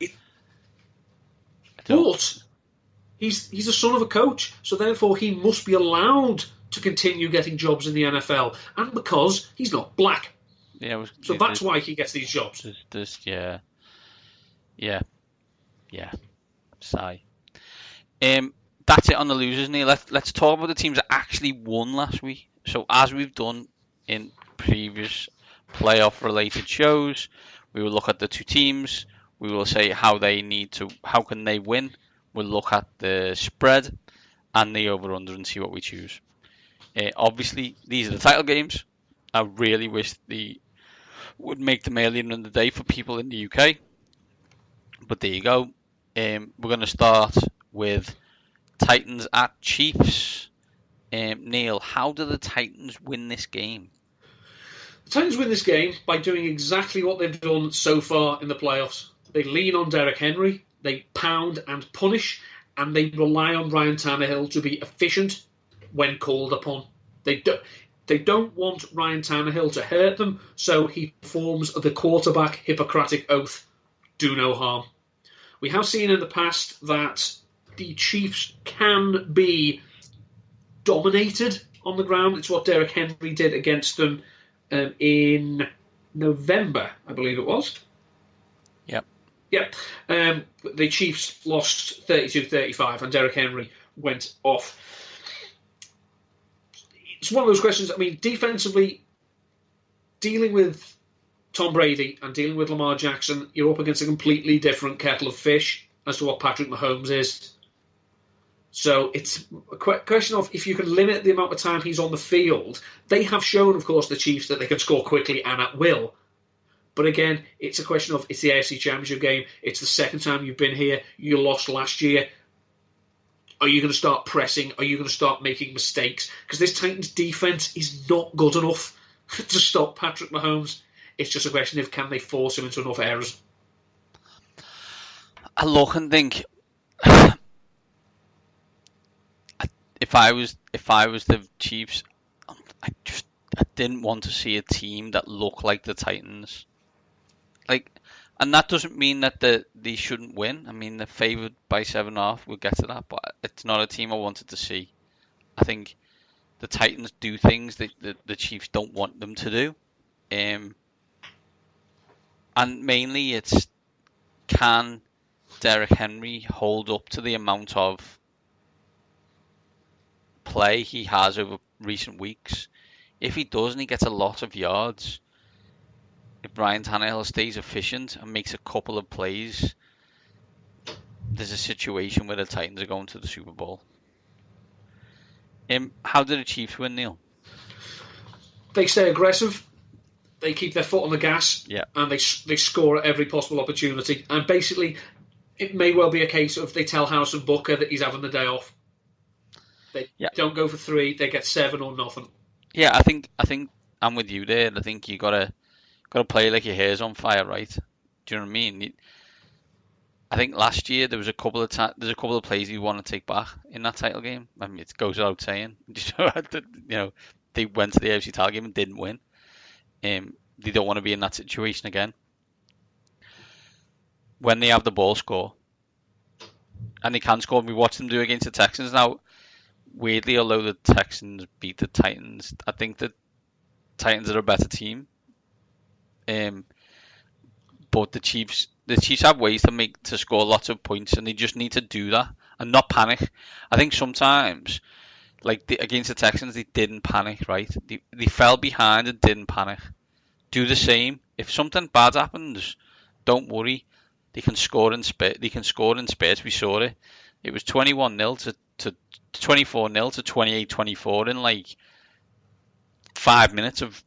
But he's a son of a coach, so therefore he must be allowed to continue getting jobs in the NFL, and because he's not black. Yeah, so that's why he gets these jobs. Yeah. Sigh. That's it on the losers, Neil. Let's talk about the teams that actually won last week. So as we've done in previous playoff-related shows, we will look at the two teams. We will say how can they win. We'll look at the spread and the over-under and see what we choose. Obviously, these are the title games. I really wish they would make them earlier in the day for people in the UK. But there you go. We're going to start with Titans at Chiefs. Neil, how do the Titans win this game? The Titans win this game by doing exactly what they've done so far in the playoffs. They lean on Derrick Henry, they pound and punish, and they rely on Ryan Tannehill to be efficient when called upon. They don't want Ryan Tannehill to hurt them, so he performs the quarterback Hippocratic oath, do no harm. We have seen in the past that the Chiefs can be dominated on the ground. It's what Derrick Henry did against them in November, I believe it was. Yep. The Chiefs lost 32-35 and Derrick Henry went off. It's one of those questions, I mean, defensively, dealing with Tom Brady and dealing with Lamar Jackson, you're up against a completely different kettle of fish as to what Patrick Mahomes is. So it's a question of if you can limit the amount of time he's on the field. They have shown, of course, the Chiefs that they can score quickly and at will. But again, it's a question of it's the AFC Championship game. It's the second time you've been here. You lost last year. Are you going to start pressing? Are you going to start making mistakes? Because this Titans defense is not good enough to stop Patrick Mahomes. It's just a question of can they force him into enough errors. I look and think, if I was the Chiefs, I didn't want to see a team that looked like the Titans. And that doesn't mean that they shouldn't win. I mean, they're favoured by 7.5. We'll get to that, but it's not a team I wanted to see. I think the Titans do things that the Chiefs don't want them to do. And mainly it's, can Derrick Henry hold up to the amount of play he has over recent weeks? If he does and he gets a lot of yards, if Ryan Tannehill stays efficient and makes a couple of plays, there's a situation where the Titans are going to the Super Bowl. How did the Chiefs win, Neil? They stay aggressive. They keep their foot on the gas, and they score at every possible opportunity. And basically, it may well be a case of they tell Harrison Butker that he's having the day off. They don't go for 3. They get 7 or nothing. Yeah, I think I'm with you there. I think you gotta play like your hair's on fire, right? Do you know what I mean? I think last year there was a couple of plays you want to take back in that title game. I mean, it goes without saying. They went to the AFC title game and didn't win. They don't want to be in that situation again. When they have the ball, score, and they can score. We watched them do it against the Texans. Now, weirdly, although the Texans beat the Titans, I think the Titans are a better team. But the Chiefs have ways to score lots of points, and they just need to do that and not panic. I think sometimes, against the Texans, they didn't panic. Right? They fell behind and didn't panic. Do the same. If something bad happens, don't worry. They can score in spurts. We saw it. It was 21-0 to 24-0 to 28-24 in 5 minutes of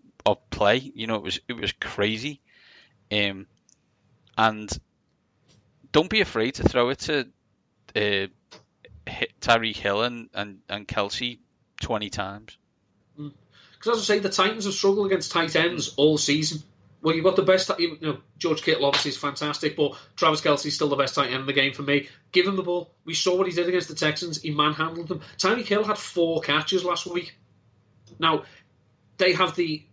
play. It was crazy. And don't be afraid to throw it to Tyreek Hill and Kelsey 20 times. Because as I say, the Titans have struggled against tight ends all season. Well, you've got the best. George Kittle obviously is fantastic, but Travis Kelce's still the best tight end in the game for me. Give him the ball. We saw what he did against the Texans. He manhandled them. Tyreek Hill had 4 catches last week. Now, they have the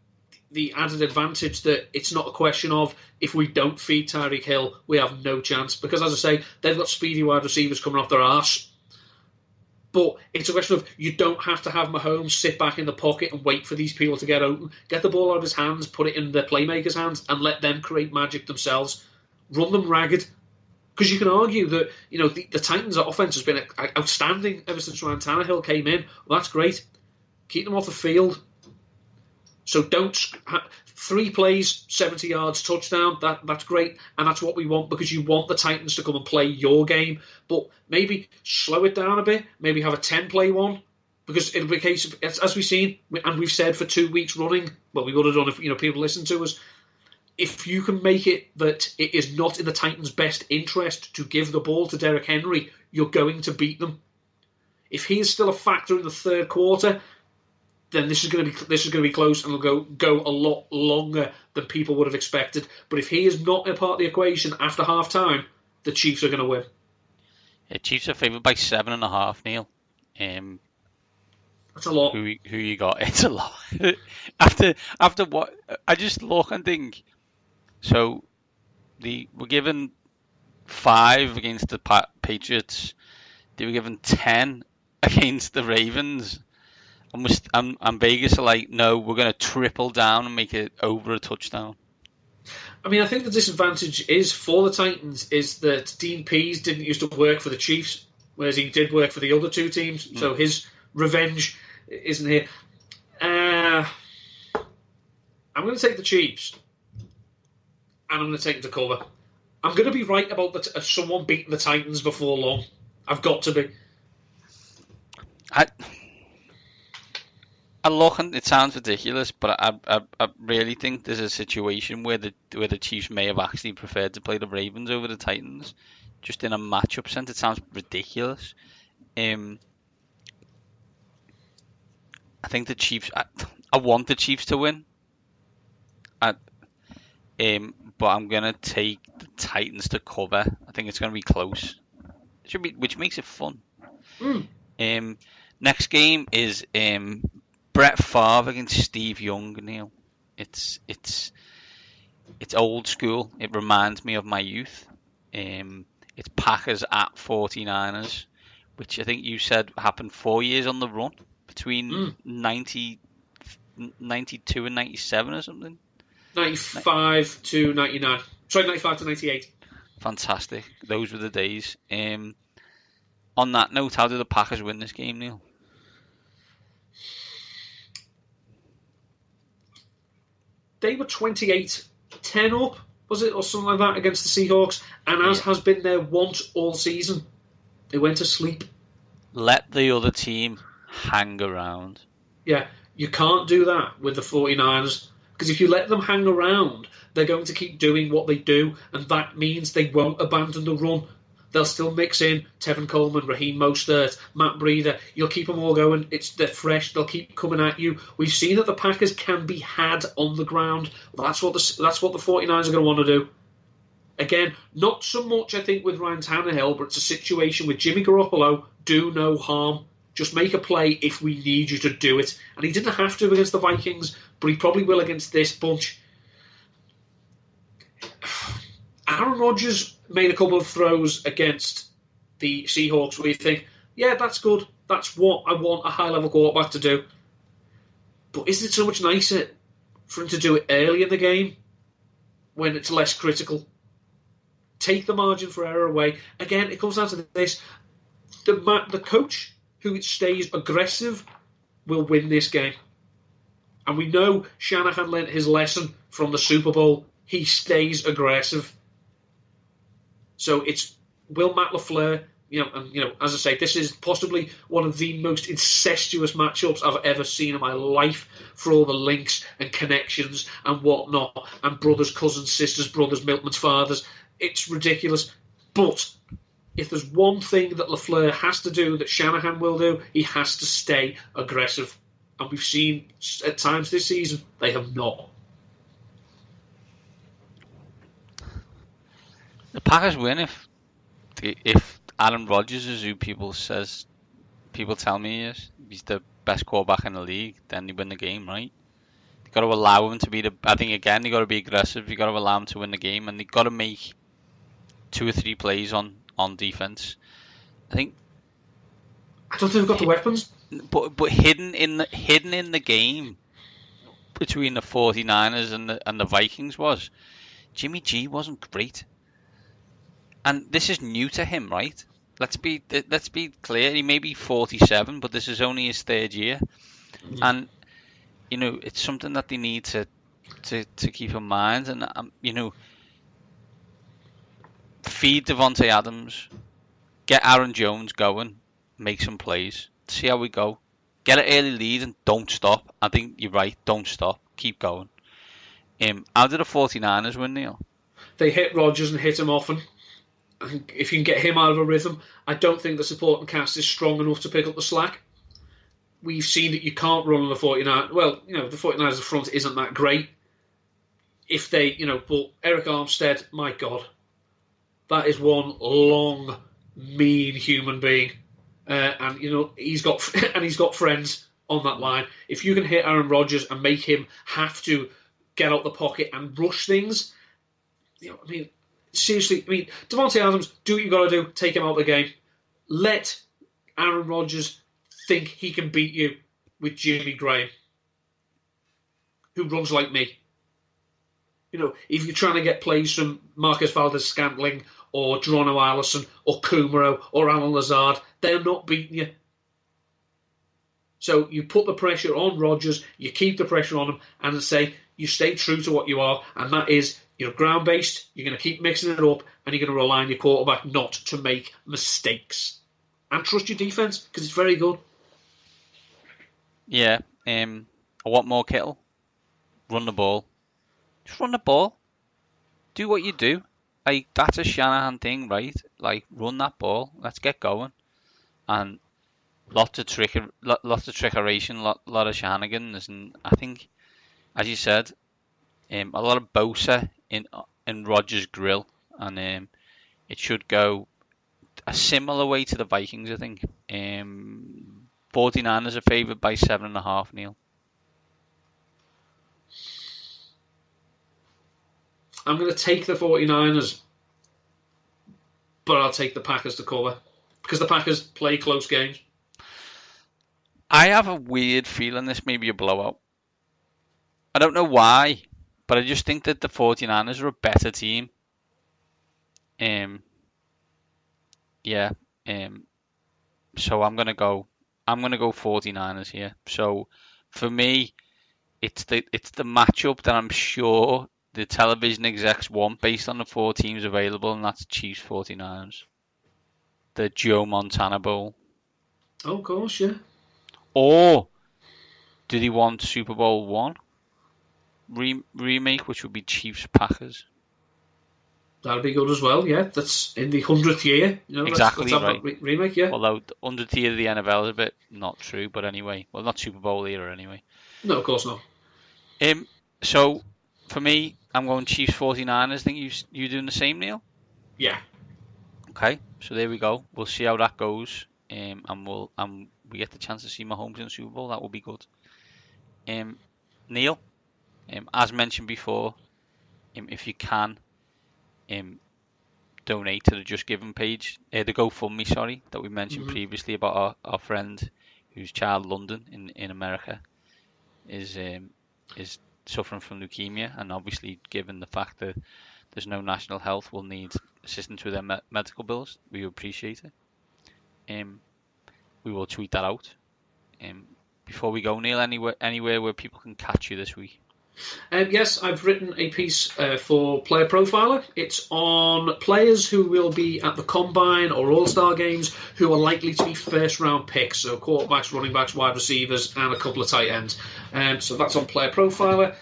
added advantage that it's not a question of if we don't feed Tyreek Hill, we have no chance. Because, as I say, they've got speedy wide receivers coming off their arse. But it's a question of you don't have to have Mahomes sit back in the pocket and wait for these people to get open. Get the ball out of his hands, put it in the playmakers' hands, and let them create magic themselves. Run them ragged. Because you can argue that the Titans' offense has been outstanding ever since Ryan Tannehill came in. Well, that's great. Keep them off the field. So don't 3 plays, 70 yards, touchdown. That's great, and that's what we want because you want the Titans to come and play your game. But maybe slow it down a bit. Maybe have a 10-play one, Because it'll be a case of, as we've seen, and we've said for 2 weeks running, well, we would have done if people listen to us. If you can make it that it is not in the Titans' best interest to give the ball to Derrick Henry, you're going to beat them. If he is still a factor in the third quarter, then this is going to be close, and it'll go a lot longer than people would have expected. But if he is not a part of the equation after half time, the Chiefs are going to win. Yeah, Chiefs are favoured by 7.5, Neil. That's a lot. Who you got? It's a lot. after what I just look and think. So we're given 5 against the Patriots. They were given 10 against the Ravens. And Vegas are like, no, we're going to triple down and make it over a touchdown. I mean, I think the disadvantage is for the Titans is that Dean Pease didn't used to work for the Chiefs, whereas he did work for the other two teams. So his revenge isn't here. I'm going to take the Chiefs, and I'm going to take them to cover. I'm going to be right about someone beating the Titans before long. I've got to be. I look and it sounds ridiculous, but I really think there's a situation where the Chiefs may have actually preferred to play the Ravens over the Titans, just in a matchup sense. It sounds ridiculous. I think the Chiefs. I want the Chiefs to win. But I'm gonna take the Titans to cover. I think it's gonna be close. Which makes it fun. Next game is Brett Favre against Steve Young, Neil. It's old school. It reminds me of my youth. It's Packers at 49ers, which I think you said happened 4 years on the run between 92 and 97 or something. 95 to 99. Sorry, 95 to 98. Fantastic. Those were the days. On that note, how did the Packers win this game, Neil? They were 28-10 up, was it, or something like that, against the Seahawks. And as has been their want all season, they went to sleep. Let the other team hang around. Yeah, you can't do that with the 49ers. Because if you let them hang around, they're going to keep doing what they do. And that means they won't abandon the run. They'll still mix in Tevin Coleman, Raheem Mostert, Matt Breida. You'll keep them all going. They're fresh. They'll keep coming at you. We've seen that the Packers can be had on the ground. That's what the 49ers are going to want to do. Again, not so much, I think, with Ryan Tannehill, but it's a situation with Jimmy Garoppolo. Do no harm. Just make a play if we need you to do it. And he didn't have to against the Vikings, but he probably will against this bunch. Aaron Rodgers made a couple of throws against the Seahawks where you think, yeah, that's good. That's what I want a high-level quarterback to do. But isn't it so much nicer for him to do it early in the game when it's less critical? Take the margin for error away. Again, it comes down to this. The coach who stays aggressive will win this game. And we know Shanahan learned his lesson from the Super Bowl. He stays aggressive. So will Matt LaFleur, as I say, this is possibly one of the most incestuous matchups I've ever seen in my life for all the links and connections and whatnot, and brothers, cousins, sisters, brothers, milkman's fathers. It's ridiculous. But if there's one thing that LaFleur has to do that Shanahan will do, he has to stay aggressive. And we've seen at times this season they have not. The Packers win if Aaron Rodgers is who people tell me he is. He's the best quarterback in the league. Then they win the game, right? They got to allow him to be I think again they got to be aggressive. You got to allow him to win the game, and they got to make 2 or 3 plays on defense. I don't think they've got the weapons. But hidden in the game between the 49ers and the Vikings was Jimmy G wasn't great. And this is new to him, right? Let's be clear. He may be 47, but this is only his 3rd year, and it's something that they need to keep in mind. And feed Devontae Adams, get Aaron Jones going, make some plays, see how we go. Get an early lead and don't stop. I think you're right. Don't stop. Keep going. How did the 49ers win, Neil? They hit Rodgers and hit him often. I think if you can get him out of a rhythm, I don't think the supporting cast is strong enough to pick up the slack. We've seen that you can't run on the 49ers. Well, the 49ers front isn't that great. If they, but Eric Armstead, my God, that is one long, mean human being. And he's got friends on that line. If you can hit Aaron Rodgers and make him have to get out the pocket and rush things, seriously, Devontae Adams, do what you got to do. Take him out of the game. Let Aaron Rodgers think he can beat you with Jimmy Graham, who runs like me. If you're trying to get plays from Marcus Valdes-Scantling or Geronimo Allison or Kumaro or Alan Lazard, they're not beating you. So you put the pressure on Rodgers, you keep the pressure on him, and say you stay true to what you are, and that is you're ground-based, you're going to keep mixing it up, and you're going to rely on your quarterback not to make mistakes. And trust your defence, because it's very good. Yeah. I want more Kittle. Run the ball. Just run the ball. Do what you do. Like, that's a Shanahan thing, right? Like, run that ball. Let's get going. And lots of trickeration, lot of shenanigans, and I think, as you said, a lot of Bosa in Rodgers' grill, and it should go a similar way to the Vikings, I think. 49ers are favoured by 7.5, Neil. I'm going to take the 49ers, but I'll take the Packers to cover, because the Packers play close games. I have a weird feeling this may be a blowout. I don't know why, but I just think that the 49ers are a better team. So I'm gonna go 49ers here. So for me, it's the matchup that I'm sure the television execs want based on the 4 teams available, and that's Chiefs 49ers. The Joe Montana Bowl. Oh, of course, yeah. Or do they want Super Bowl 1 remake, which would be Chiefs Packers? That'd be good as well, yeah. That's in the 100th year. Exactly, let's have right. That remake, yeah. Although the 100th year of the NFL is a bit not true, but anyway. Well, not Super Bowl era anyway. No, of course not. So, for me, I'm going Chiefs 49ers. Think you doing the same, Neil? Yeah. Okay, so there we go. We'll see how that goes. And we get the chance to see Mahomes in the Super Bowl. That will be good. Neil, as mentioned before, if you can, donate to the Just Giving page, the GoFundMe, sorry, that we mentioned previously about our friend whose child London in America is suffering from leukemia, and obviously given the fact that there's no national health, will need assistance with their medical bills. We appreciate it. We will tweet that out. Before we go, Neil, anywhere where people can catch you this week? Yes, I've written a piece for Player Profiler. It's on players who will be at the Combine or All-Star games who are likely to be first-round picks, so quarterbacks, running backs, wide receivers, and a couple of tight ends. So that's on Player Profiler.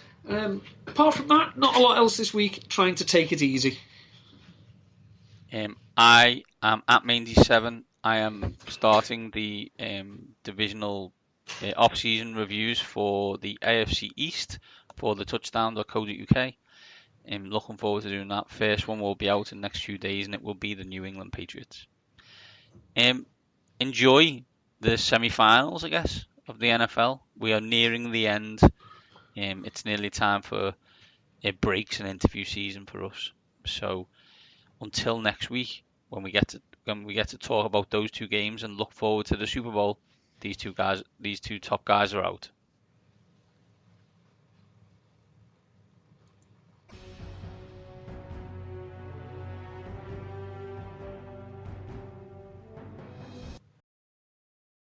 Apart from that, not a lot else this week, trying to take it easy. I am at Mandy7. I am starting the divisional off-season reviews for the AFC East for the touchdown.co.uk. I'm looking forward to doing that. First one will be out in the next few days, and it will be the New England Patriots. Enjoy the semi-finals, I guess, of the NFL. We are nearing the end. It's nearly time for breaks and interview season for us. So until next week, when we get to talk about those 2 games and look forward to the Super Bowl, these two top guys are out.